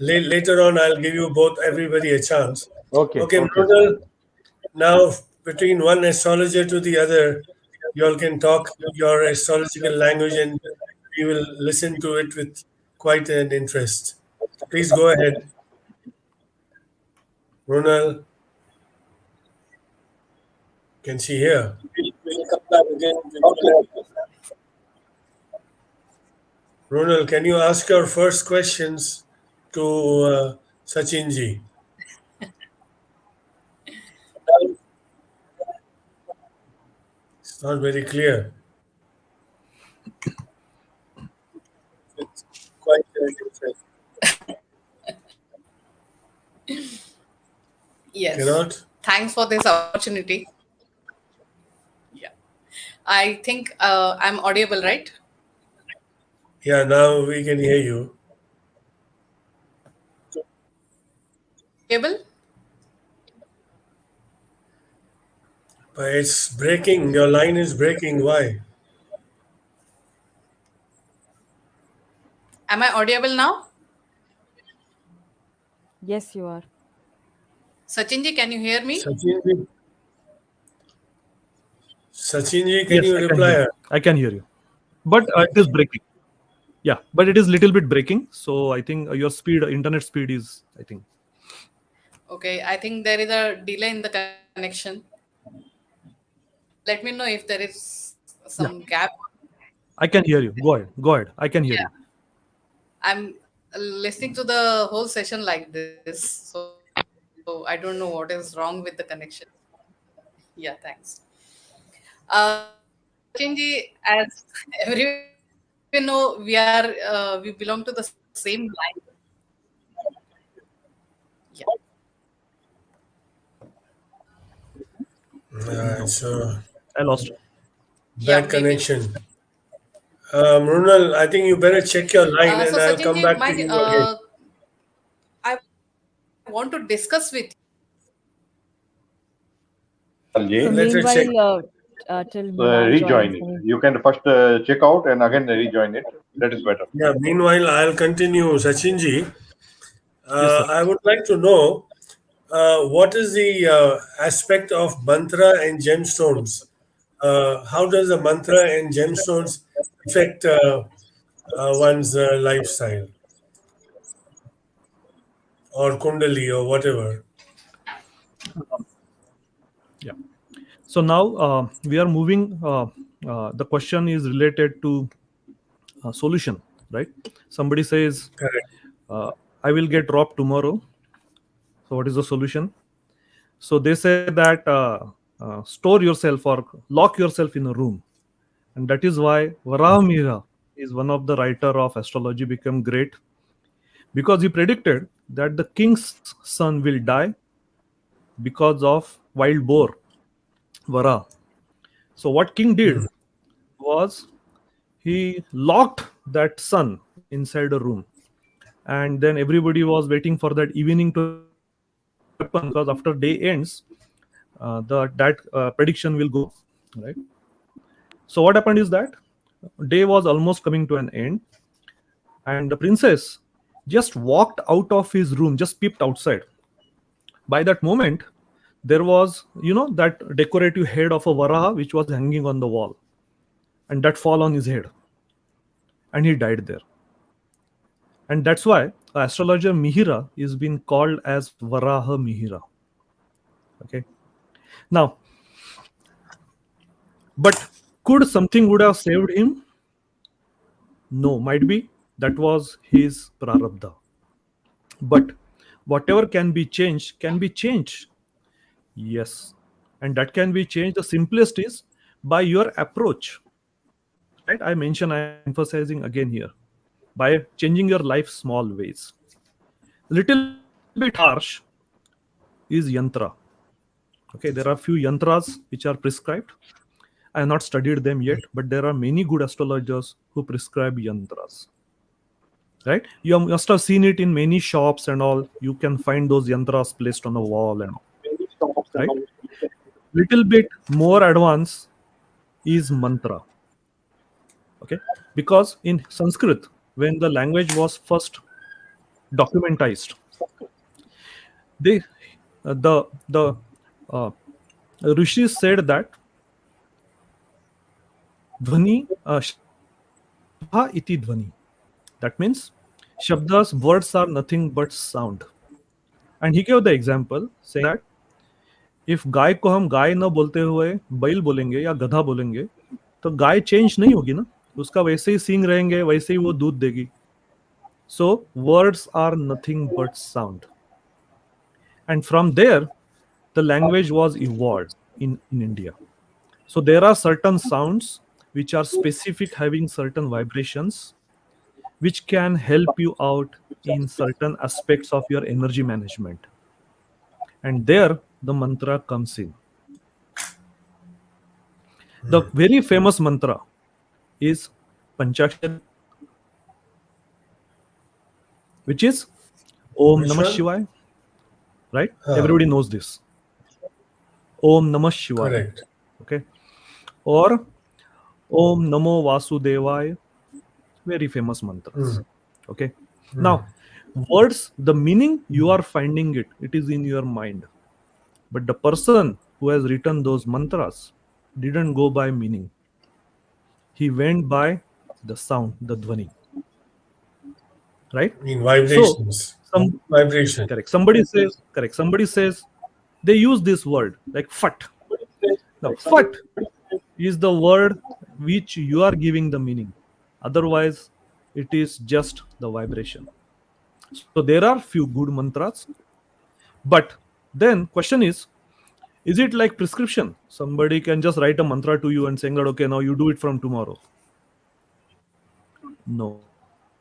Later on, I'll give you both, everybody, a chance. Okay. Okay, Okay. Mronal, now between one astrologer to the other, you all can talk your astrological language and we will listen to it with quite an interest. Please go ahead, Ronald. Can she hear? We'll come back again. Ronald, can you ask your first questions to Sachinji? It's not very clear. It's quite interest. Yes. Cannot? Thanks for this opportunity. Yeah. I think I'm audible, right? Yeah, now we can hear you. Audible? But it's breaking. Your line is breaking. Why? Am I audible now? yes, you are. Sachinji, can you hear me? Sachinji, Sachinji, can Yes, you I can hear reply you. her? I can hear you. But it is breaking. Yeah, but it is little bit breaking. So I think your speed, internet speed is, I think. Okay, I think there is a delay in the connection. Let me know if there is Yeah, some gap. I can hear you. Go ahead. Go ahead. I can hear Yeah, you. I'm listening to the whole session like this, so I don't know what is wrong with the connection. Yeah, thanks. So Sachinji, as everyone know, we belong to the same line. Yeah. It's a I lost. Yeah, bad maybe. connection. Runal, I think you better check your line So and I'll come Sachinji, back to you again. I want to discuss with you. So Ji, Let her check. meanwhile, till Munal rejoin joins, it. You can first check out and again rejoin it. That is better. Yeah, meanwhile, I'll continue. Sachinji, Yes, sir. I would like to know what is the aspect of mantra and gemstones? How does the mantra and gemstones affect one's lifestyle or kundali or whatever? Yeah. So now we are moving. The question is related to solution, right? Somebody says, Correct. I will get robbed tomorrow. So what is the solution? So they say that store yourself or lock yourself in a room. And that is why Varamira is one of the writer of astrology become great, because he predicted that the king's son will die because of wild boar, Vara. So what king did was he locked that son inside a room, and then everybody was waiting for that evening to happen, because after day ends, that prediction will go, right? So what happened is that day was almost coming to an end, and the princess just walked out of his room, just peeped outside. By that moment, there was, that decorative head of a varaha which was hanging on the wall, and that fall on his head, and he died there. And that's why astrologer Mihira is being called as Varaha Mihira. Okay. Now, but could something would have saved him? No, might be that was his prarabdha. But whatever can be changed can be changed. Yes. And that can be changed. The simplest is by your approach. Right? I mentioned, I am emphasizing again here. By changing your life small ways. Little bit harsh is yantra. Okay, there are few yantras which are prescribed. I have not studied them yet, but there are many good astrologers who prescribe yantras. Right? You must have seen it in many shops and all. You can find those yantras placed on the wall and all. Right? Little bit more advanced is mantra. Okay, because in Sanskrit, when the language was first documentized, they the uh, rishis said that dhvani shabda iti dhvani. That means shabdas, words are nothing but sound. And he gave the example saying that if गाय को हम गाय न बोलते हुए बैल बोलेंगे या गधा बोलेंगे तो गाय चेंज नहीं होगी ना, उसका वैसे ही सींग रहेंगे, वैसे ही वो दूध देगी. So words are nothing but sound. And from there, the language was evolved in India. So there are certain sounds which are specific, having certain vibrations, which can help you out in certain aspects of your energy management. And there the mantra comes in. The very famous mantra is Panchakshari, which is Om Which Namah one? Shivaya. Right? Everybody knows this. Om Namah Shivaya. Correct. Okay. Or Om Namo Vasudevaya. Very famous mantras. Okay. Now, words, the meaning you are finding it is in your mind. But the person who has written those mantras didn't go by meaning. He went by the sound, the dhvani. Right? In vibrations. So, Vibration. correct. Somebody says they use this word like fat. Now, fat is the word which you are giving the meaning. Otherwise, it is just the vibration. So there are few good mantras, but then question is it like prescription? Somebody can just write a mantra to you and saying that, okay, now you do it from tomorrow. No.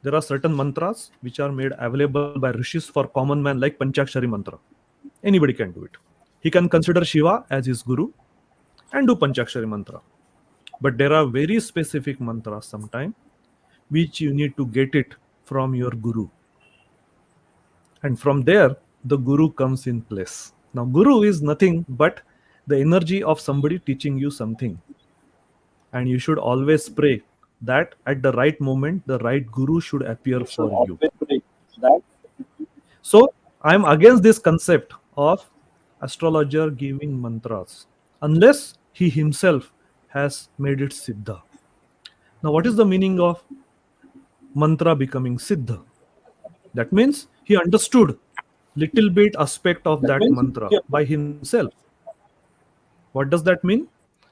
There are certain mantras which are made available by rishis for common man, like Panchakshari mantra. Anybody can do it. He can consider Shiva as his guru and do Panchakshari mantra. But there are very specific mantras sometimes which you need to get it from your guru. And from there, the guru comes in place. Now, guru is nothing but the energy of somebody teaching you something. And you should always pray that at the right moment, the right guru should appear for you. So, I'm against this concept of astrologer giving mantras unless he himself has made it siddha. Now, what is the meaning of mantra becoming siddha? That means he understood little bit aspect of that mantra by himself. What does that mean?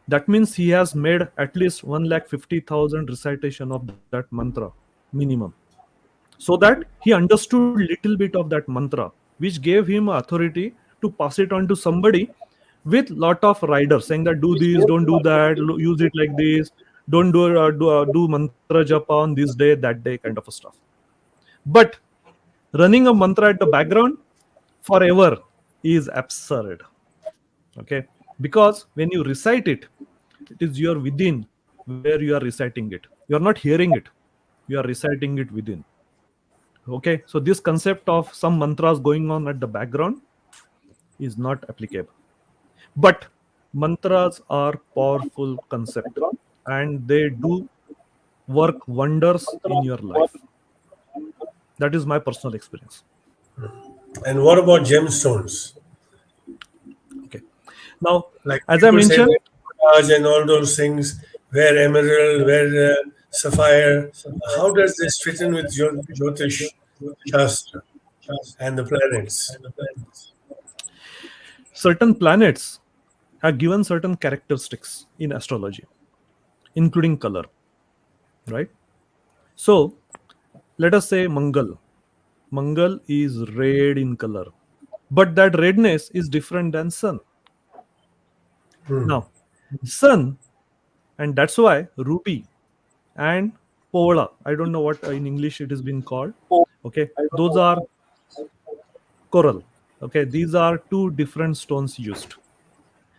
That means he has made at least 1,50,000 recitation of that mantra minimum, so that he understood little bit of that mantra, which gave him authority to pass it on to somebody with lot of riders saying that do this, don't do that, use it like this, don't do mantra japa on this day, that day, kind of a stuff. But running a mantra at the background forever is absurd. Okay, because when you recite it, it is your within where you are reciting it. You are not hearing it, you are reciting it within. Okay, so this concept of some mantras going on at the background is not applicable. But mantras are powerful concept, and they do work wonders in your life. That is my personal experience. And what about gemstones? Okay, now Like as I people say mentioned, that Raj and all those things, where emerald, where sapphire. How does this fit in with Jyotish Shastra and the planets? certain planets are given certain characteristics in astrology, including color, right? So let us say Mangal. Mangal is red in color, but that redness is different than sun. Now, sun, and that's why ruby and pola, I don't know what in English it is being called. Okay, those are coral. Okay, these are two different stones used.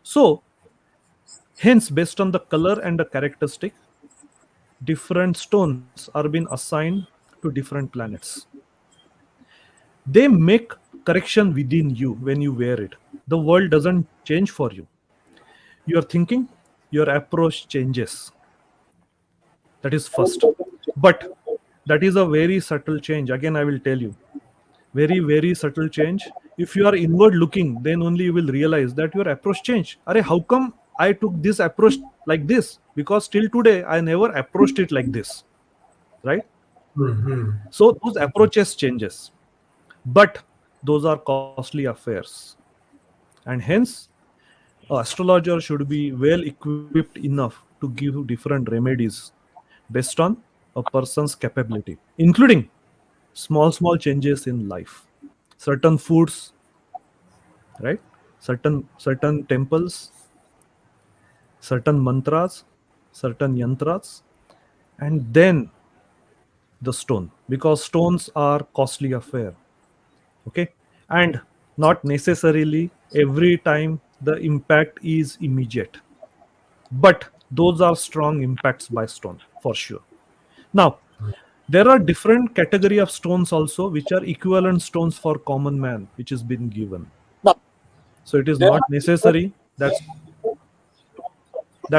So, hence, based on the color and the characteristic, different stones are being assigned to different planets. They make correction within you when you wear it. The world doesn't change for you. Your thinking, your approach changes. That is first. But that is a very subtle change. Again, I will tell you, very, very subtle change. If you are inward looking, then only you will realize that your approach changed. Are how come I took this approach like this? Because till today, I never approached it like this, right? So those approaches changes, but those are costly affairs, and hence astrologer should be well equipped enough to give different remedies based on a person's capability, including small changes in life, certain foods, right? Certain temples, certain mantras, certain yantras, and then the stone, because stones are costly affair. Okay, and not necessarily every time the impact is immediate, but those are strong impacts by stone for sure. Now there are different category of stones also which are equivalent stones for common man which has been given. So it is not necessary that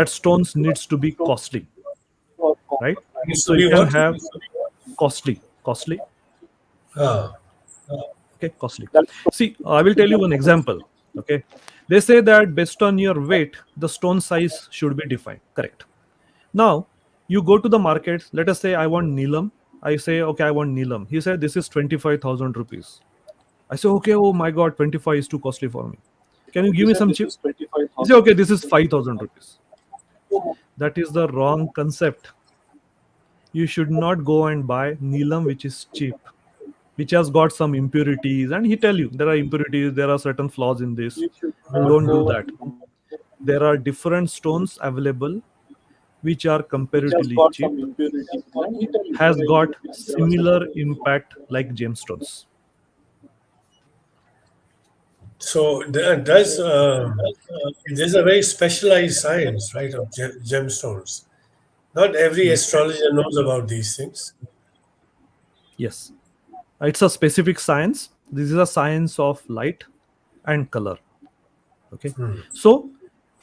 stones needs to be costly, right? Needs So to you be can what? have costly. Ah, Okay, costly. See, I will tell you one example. Okay, they say that based on your weight the stone size should be defined, correct? Now you go to the market, let us say I want neelam. I say okay, I want neelam. He said this is 25,000 rupees. I say okay, oh my god, 25 is too costly for me, can you give me some cheap? He say okay, this is 5,000 rupees. That is the wrong concept. You should not go and buy neelam which is cheap, which has got some impurities, and he tell you there are impurities, there are certain flaws in this. Don't do that. There are different stones available which are comparatively cheap, has got similar impact like gemstones. so does there's a very specialized science, right, of gemstones. Not every Yes, astrologer knows about these things. yes, it's a specific science. This is a science of light and color. Okay, so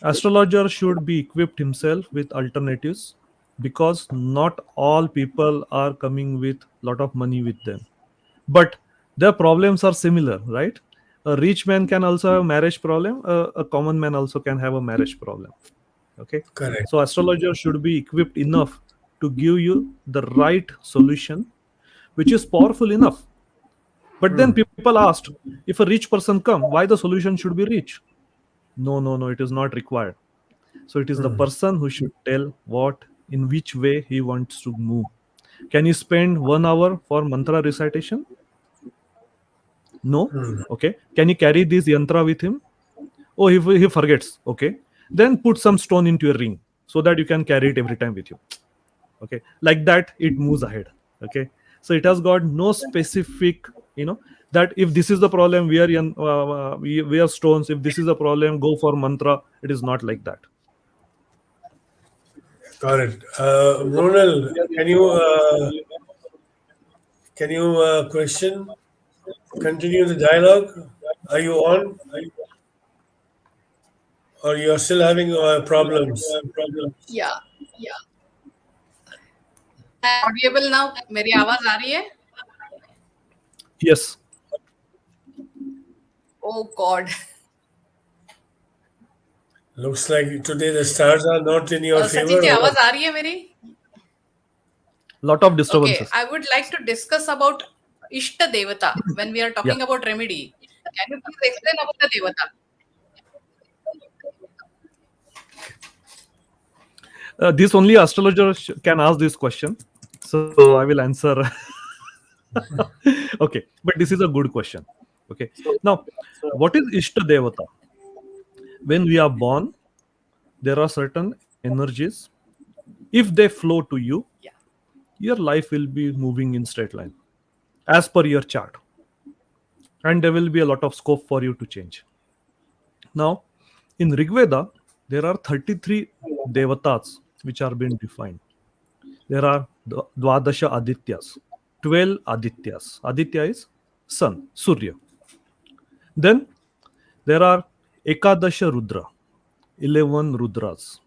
astrologer should be equipped himself with alternatives, because not all people are coming with lot of money with them, but their problems are similar, right? A rich man can also have a marriage problem, a common man also can have a marriage problem. Okay, Correct. so astrologer should be equipped enough to give you the right solution which is powerful enough. But then people asked, if a rich person come, why the solution should be rich? No, it is not required. So it is the person who should tell what, in which way he wants to move. Can he spend 1 hour for mantra recitation? No. Okay. Can he carry this yantra with him? Oh, he forgets. Okay. Then put some stone into your ring so that you can carry it every time with you. Okay. Like that, it moves ahead. Okay. So it has got no specific, that if this is the problem, we are stones. If this is the problem, go for mantra. It is not like that. Got it. Ronald, can you question? Continue the dialogue. Are you on? Or you are still having problems? Yeah. Audible now? मेरी आवाज आ रही है? Yes. Oh God. Looks like today the stars are not in your favor. Sachin ji or आवाज what? आ रही है मेरी? Lot of Okay, disturbances. I would like to discuss about Ishta Devata when we are talking about remedy. Can you please explain about the Devata? This only astrologer can ask this question. So I will answer. Okay, but this is a good question. Okay, now what is Ishta Devata? When we are born, there are certain energies. If they flow to you, Yeah. your life will be moving in straight line as per your chart, and there will be a lot of scope for you to change. Now, in Rigveda, there are 33 devatas which are being defined. There are Dwadasha Adityas, 12 Adityas. Aditya is sun, Surya. Then there are Ekadasha Rudra, 11 Rudras.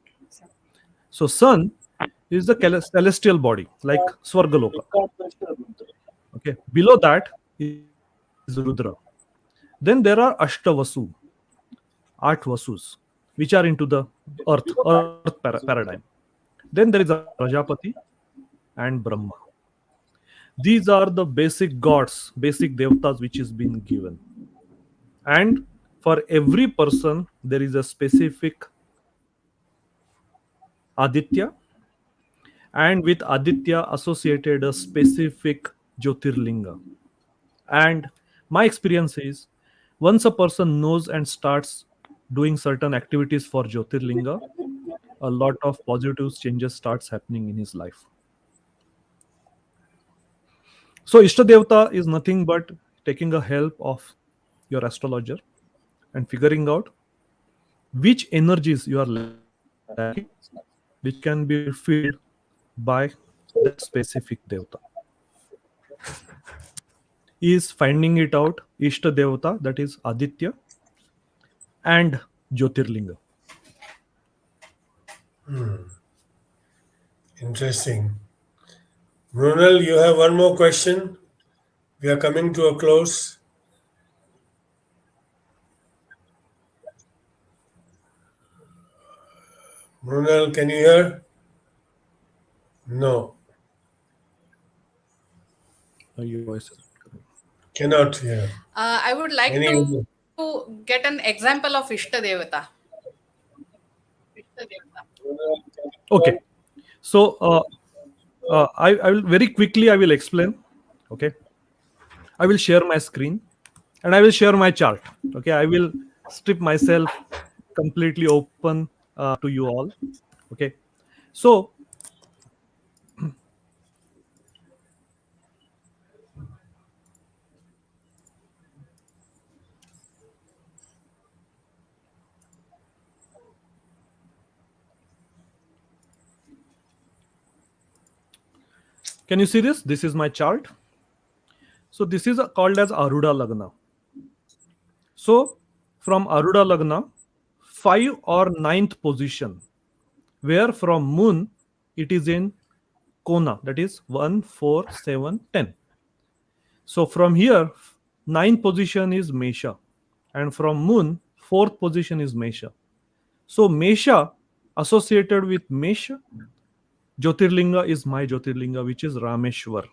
So sun is the celestial body, like Swargaloka. Okay. Below that is Rudra. Then there are Ashtavasu, 8 Vasus, which are into the earth paradigm. Then there is a Prajapati and Brahma. These are the basic gods, basic devatas which is being given. And for every person, there is a specific Aditya, and with Aditya associated a specific Jyotirlinga. And my experience is, once a person knows and starts doing certain activities for Jyotirlinga, a lot of positive changes starts happening in his life. So Ishta Devata is nothing but taking a help of your astrologer and figuring out which energies you are lacking, which can be fulfilled by that specific Devata. He is finding it out, Ishta Devata, that is Aditya and Jyotirlinga. Interesting. Ronald, you have one more question? We are coming to a close. Ronald, can you hear? No, Your voice is cannot hear. I would like Any to get an example of Ishta Devata. okay. So I will very quickly I will explain. Okay, I will share my screen and I will share my chart. Okay, I will strip myself completely open to you all. Okay, so can you see this? This is my chart. So this is called as Aruda Lagna. So from Aruda Lagna, 5 or 9th position, where from Moon it is in Kona, that is 1, 4, 7, 10. So from here, 9th position is Mesha, and from Moon, 4th position is Mesha. So Mesha associated with Mesha, Jyotirlinga is my Jyotirlinga, which is Rameshwar.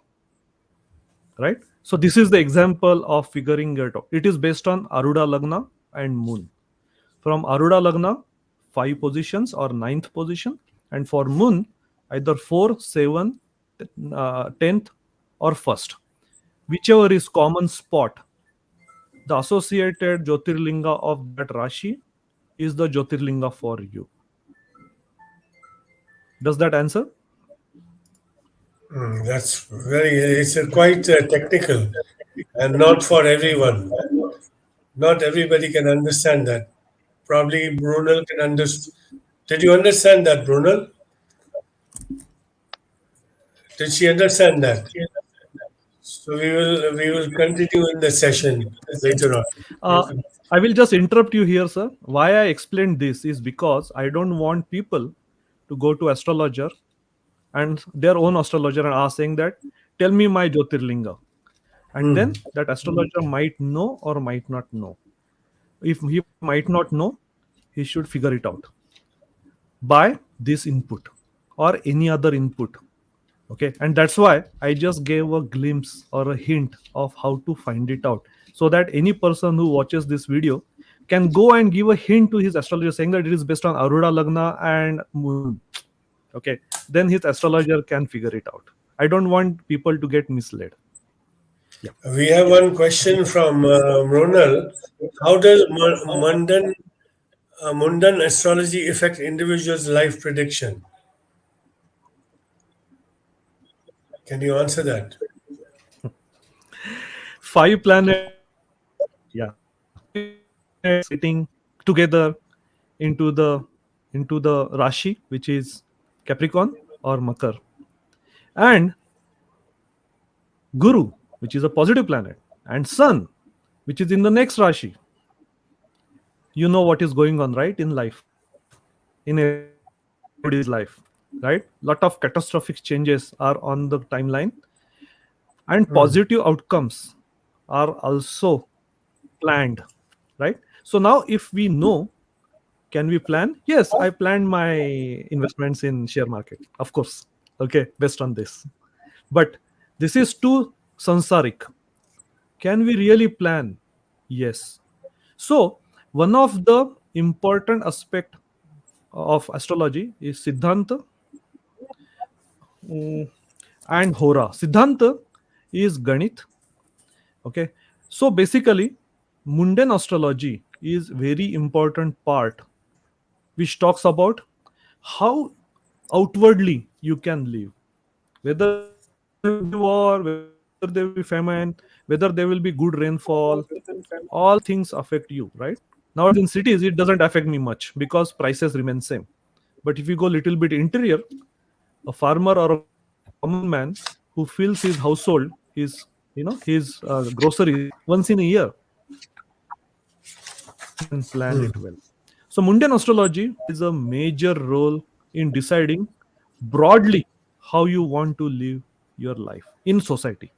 Right? So this is the example of figuring it out. It is based on Aruda Lagna and Moon. From Aruda Lagna, 5 positions or 9th position, and for Moon, either 4, 7, 10th or 1st, whichever is common spot, the associated Jyotirlinga of that Rashi is the Jyotirlinga for you. Does that answer? That's it's quite technical and not for everyone. Not everybody can understand that. Probably Brunel can understand. Did you understand that, Brunel? Did she understand that? So we will continue in the session later on. Uh, I will just interrupt you here, sir. Why I explained this is because I don't want people to go to astrologer and their own astrologer and ask saying that, tell me my Jyotirlinga. And then that astrologer might know or might not know. If he might not know, he should figure it out by this input or any other input. Okay, and that's why I just gave a glimpse or a hint of how to find it out, so that any person who watches this video can go and give a hint to his astrologer saying that it is based on Aruda Lagna and Moon. Okay, then his astrologer can figure it out. I don't want people to get misled. We have one question from Ronald. How does mundane astrology affect individuals' life prediction? Can you answer that? 5 planets, yeah, 5 planets sitting together into the Rashi, which is Capricorn or Makar, and Guru, which is a positive planet, and Sun, which is in the next Rashi. You know what is going on, right, in life, in everybody's life, right? Lot of catastrophic changes are on the timeline, and positive outcomes are also planned, right? So now, if we know, can we plan? Yes, I planned my investments in share market, of course. Okay, based on this, but this is too sansaric. Can we really plan? Yes. So one of the important aspect of astrology is Siddhanta mm, and Hora. Siddhanta is Ganit. Okay. So basically, mundane astrology is very important part which talks about how outwardly you can live, whether there will be war, whether there will be famine, whether there will be good rainfall. All these things affect you, right? Nowadays in cities it doesn't affect me much because prices remain same. But if you go little bit interior, a farmer or a common man who fills his household, his groceries once in a year, he can plan it well. So mundane astrology plays a major role in deciding broadly how you want to live your life in society.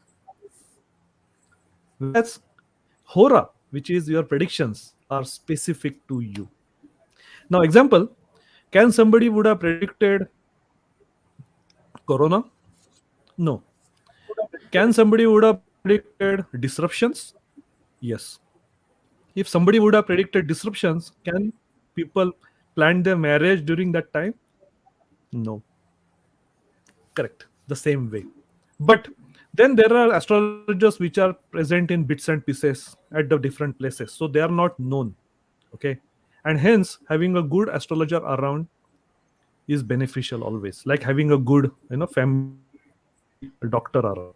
Whereas Hora, which is your predictions, are specific to you. Now, example, can somebody would have predicted Corona? No. Can somebody would have predicted disruptions? Yes. If somebody would have predicted disruptions, can people plan their marriage during that time? No. Correct. The same way. But then there are astrologers which are present in bits and pieces at the different places. So they are not known. Okay. And hence, having a good astrologer around is beneficial always, like having a good family doctor around.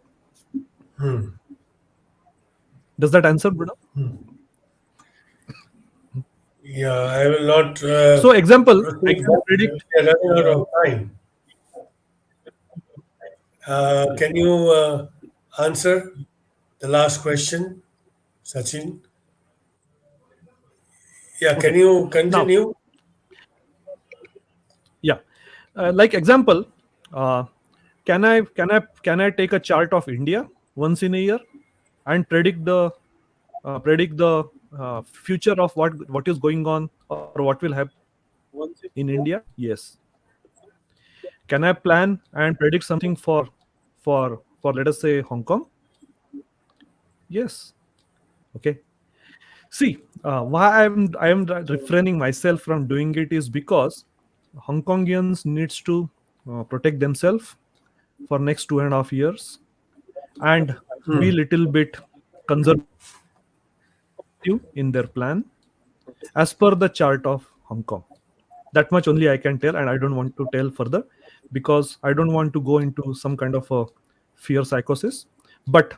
Does that answer, Bruno? Yeah, I will not. So example, I proceed. can predict. We are running out of time. Can you answer the last question, Sachin? Yeah, can Okay. you Now, continue? yeah, like example, uh, can I take a chart of India once in a year and predict the future of what is going on or what will happen in India? Yes. Can I plan and predict something for let us say Hong Kong? Yes. Okay. See, why I am refraining myself from doing it is because Hong Kongians needs to protect themselves, for next 2.5 years, and be little bit conservative in their plan as per the chart of Hong Kong. That much only I can tell, and I don't want to tell further because I don't want to go into some kind of a fear psychosis. But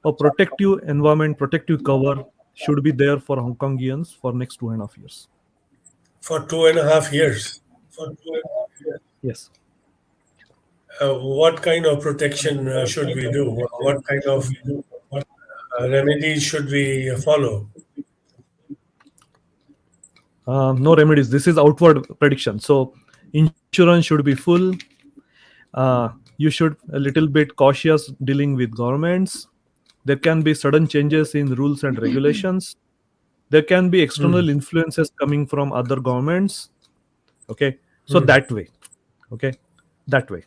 a protective environment, protective cover should be there for Hong Kongians for next 2.5 years. For 2.5 years. Yes. What kind of protection should we do? What kind of remedies should we follow? No remedies. This is outward prediction. So insurance should be full. You should a little bit cautious dealing with governments. There can be sudden changes in rules and regulations. There can be external influences coming from other governments. Okay. So that way. Okay. That way.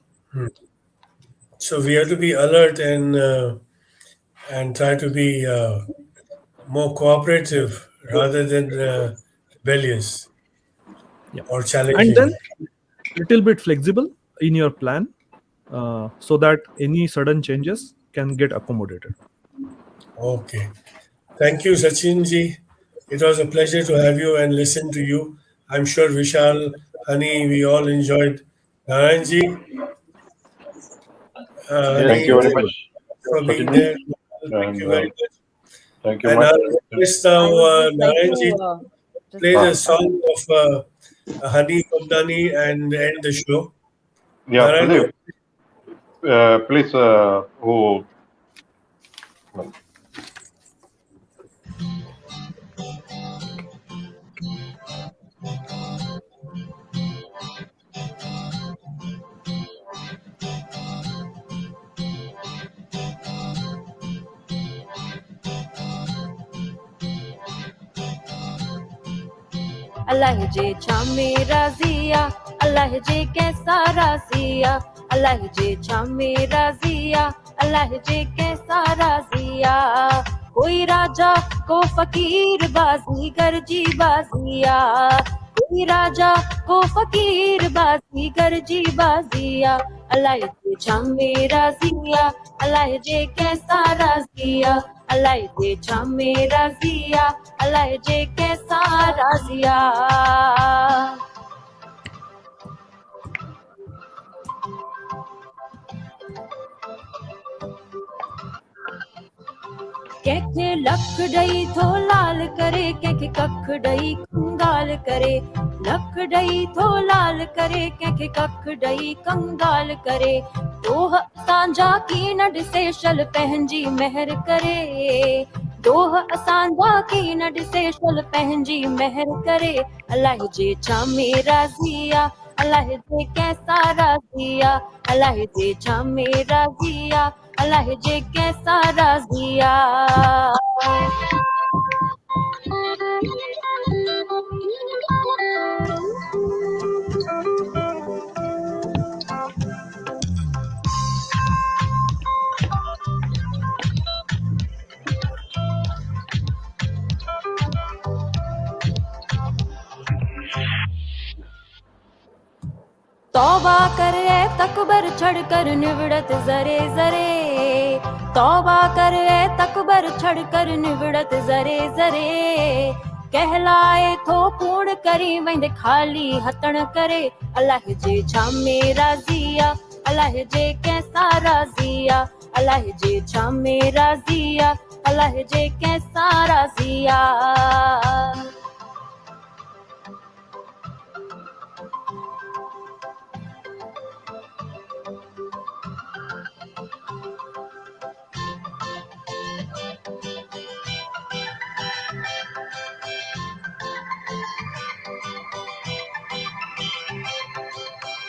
So we have to be alert and try to be more cooperative rather than rebellious Yeah. or challenging. And then little bit flexible in your plan so that any sudden changes can get accommodated. Okay. Thank you, Sachinji. It was a pleasure to have you and listen to you. I'm sure Vishal, Hani, we all enjoyed. Narayanji, Thank you very much, for being Sachin. there. Thank And you very much. thank you And much. I'll request now I would just like Narayanji to just play the song of Hani Kamdani and end the show. Yeah, Narayan, Pradeep, please, who अल्लाह जे छामे राजिया अल्लाह जे कैसा राजिया अल्लाह जे छामे राजिया अल्लाह जे कैसा राजिया कोई राजा को फकीर बाजी गरजी बाजिया कोई राजा को फकीर बाजी गरजी बाजिया अल्लाह जे छामे राजिया अल्लाह जे कैसा राजिया अल्लाह जे छामे राजिया अल्लाह जे कैसा राजिया कैखे लख डई थो लाल करे कैखे कख डई कंगाल करे लख डई थो लाल करे कैखे कख डई कंगाल करे दोह असांजा की न ॾिसे शल पंहिंजी महर करे दोह असांजा की न ॾिसे शल पंहिंजी महर करे अल्लाह जे छामे राज़िया अल्लाह जे कैसा राज़िया अल्लाह जे छामे राज़िया अल्लाह जे कैसा राज़िया तौबा कर ए तकबर छड़ कर निवड़त जरे जरे तौबा कर ए तकबर छड़ कर निवड़त जरे जरे कहलाए थो कूड़ करी वेंदे खाली हथण करे अल्लाह जे छामे राज़िया अल्लाह जे कैसा राज़िया अल्लाह जे छामे राज़िया अल्लाह जे कैसा राज़िया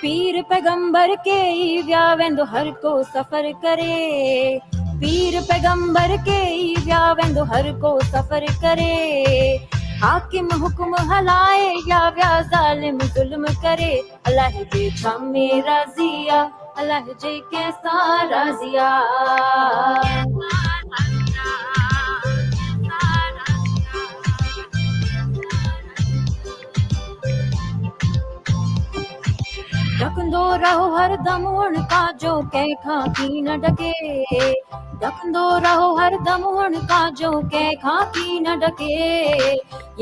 पीर पैगंबर के ई विया वेंदो हर को सफ़र करे पीर पैगंबर के ई विया वेंदो हर को सफ़र करे हाकिम हुक्म हलाए या विया ज़ालिम ज़ुल्म करे अल्लाह जे छामे राज़िया अल्लाह जे कैसा राज़िया ढकंदो रहो हरदम हुनका जो कंहिंखां की न ढके, ढकंदो रहो हरदम हुनका जो कंहिंखां की न ढके,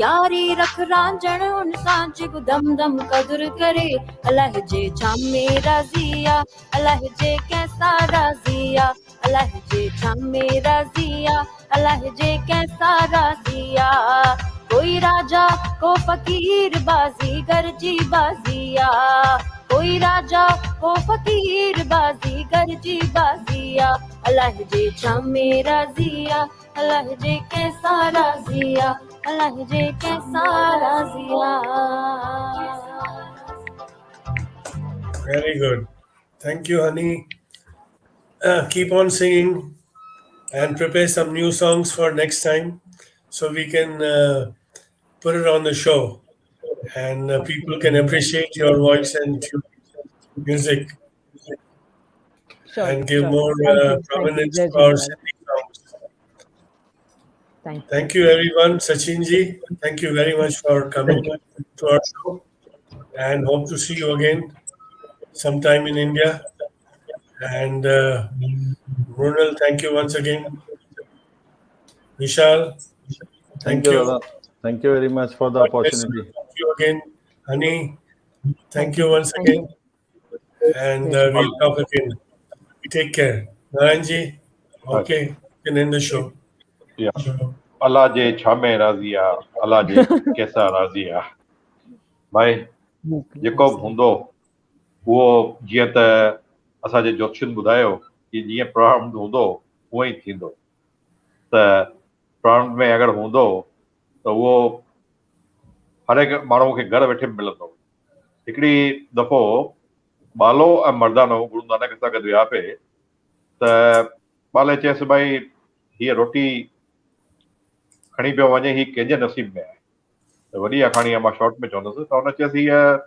यारी रख रांझण हुन सां जेको दम दम कदुर करे, अलाह जे छा में राज़िया, अलाह जे कैसा राज़िया, अलाह जे छा में राज़िया, अलाह जे कैसा राज़िया, कोई राजा को फकीर बाज़ीगर जी बाज़िया, कोई राजा को फकीर बाज़ीगर जी बाज़िया, अलाह जे छा में राज़िया, अलाह जे कैसा राज़िया, अलाह जे कैसा Razia. Very good. Thank you, honey. Keep on singing and prepare some new songs for next time so we can put it on the show and people can appreciate your voice and music Sure, and give sure. more Thank you. prominence Jai to our Jhunelal. Sindhi songs. Thank you. Thank you, everyone. Sachin ji, thank you very much for coming to our show and hope to see you again sometime in India. And Ronald, thank you once again. Vishal, thank you, you. Dada. Thank you very much for the God bless you. opportunity. Thank you again. Honey, thank you once Thank again. And Jai we'll talk again. Take care. Narayanji, okay, you can end the show. Yeah. अल्लाह जे छा में राज़ी आहे, अल्लाह जे कैसा राज़ी आहे. भाई जेको बि हूंदो उहो जीअं त असांजे जोतिषियुनि ॿुधायो कि जीअं प्रारंभ हूंदो उहो ई थींदो. त प्रारंभ में अगरि हूंदो त उहो हर हिकु माण्हू खे घर वेठे मिलंदो. हिकिड़ी दफ़ो बालो ऐं मर्दानो गुरु नानक सां गॾु विया पिए त बाले चयसि भई हीअ रोटी खणी पियो वञे, ही कंहिंजे नसीब में आहे. त वॾी आखाणी आहे, मां शॉर्ट में चवंदुसि. त हुन चयसि हीअ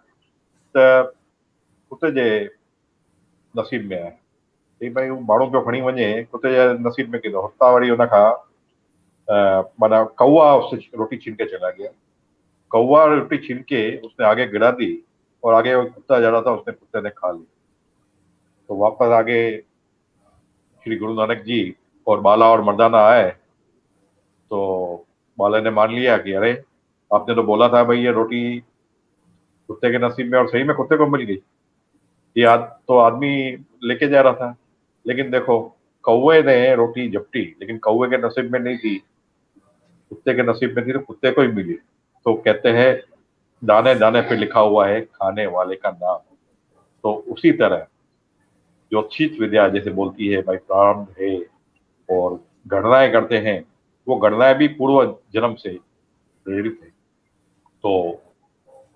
त कुते जे नसीब में आहे. चई भई हू माण्हू पियो खणी वञे, कुते जे नसीब में किथो. हुतां वरी हुनखां माना कौआ उससे रोटी छीन के चला गया. कौआ रोटी छीन के उसने आगे गिरा दी और आगे वो कुत्ता जा रहा था, उसने कुत्ते ने खा ली. तो वापस आगे श्री गुरु नानक जी और बाला और मर्दाना आए तो बाला ने मान लिया कि अरे आपने तो बोला था भाई ये रोटी कुत्ते के नसीब में, और सही में कुत्ते को मिल गई. ये तो आदमी लेके जा रहा था, लेकिन देखो कौवे ने रोटी झपटी, लेकिन कौवे के नसीब में नहीं थी, कुत्ते के नसीब में थी, तो कुत्ते को ही मिली. तो कहते हैं दाने दाने पे लिखा हुआ है खाने वाले का नाम. तो उसी तरह ज्योतिष विद्या जैसे बोलती है भाई प्रारंभ है और गणनाएं करते हैं, वो गणनाएं भी पूर्व जन्म से प्रेरित है. तो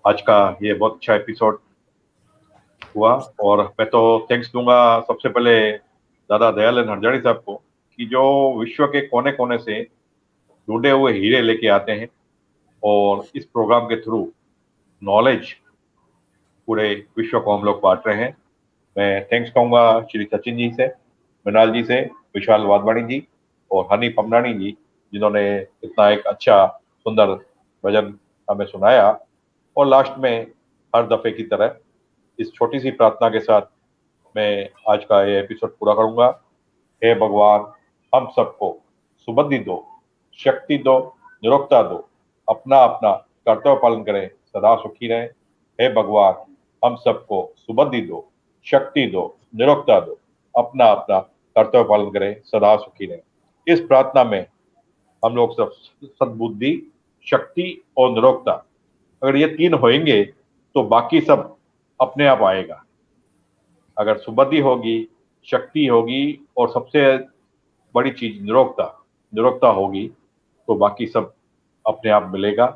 आज का ये बहुत अच्छा एपिसोड हुआ और मैं तो थैंक्स दूंगा सबसे पहले दादा दयालन हरजाणी साहब को कि जो विश्व के कोने कोने से ढूंढे हुए हीरे लेके आते हैं और इस प्रोग्राम के थ्रू नॉलेज पूरे विश्व को हम लोग बांट रहे हैं. मैं थैंक्स कहूँगा श्री सचिन जी से, मृणाल जी से, विशाल वाधवानी जी और हनी पमनानी जी, जिन्होंने इतना एक अच्छा सुंदर भजन हमें सुनाया. और लास्ट में हर दफे की तरह इस छोटी सी प्रार्थना के साथ मैं आज का ये एपिसोड पूरा करूंगा. हे भगवान, हम सबको सुबुद्धि दो, शक्ति दो, निरोगता दो, अपना अपना कर्तव्य पालन करें, सदा सुखी रहें. हे भगवान, हम सबको सुबुद्धि दो, शक्ति दो, निरोगता दो, अपना अपना कर्तव्य पालन करें, सदा सुखी रहें. इस प्रार्थना में हम लोग सब सद्बुद्धि, शक्ति और निरोगता, अगर ये तीन होंगे तो बाकी सब अपने आप आएगा. अगर सुबुद्धि होगी, शक्ति होगी और सबसे बड़ी चीज निरोगता होगी तो बाकी सब अपने आप मिलेगा.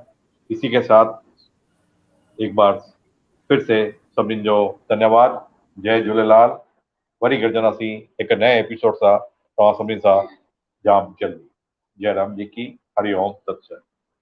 इसी के साथ एक बार फिर से सभी जो धन्यवाद. जय झूलेलाल. वरी गॾिजंदासीं हिकु नए एपिसोड सां तव्हां सभिनी सां जाम जल्दी. जय राम जी की. हरिओम तत्सत.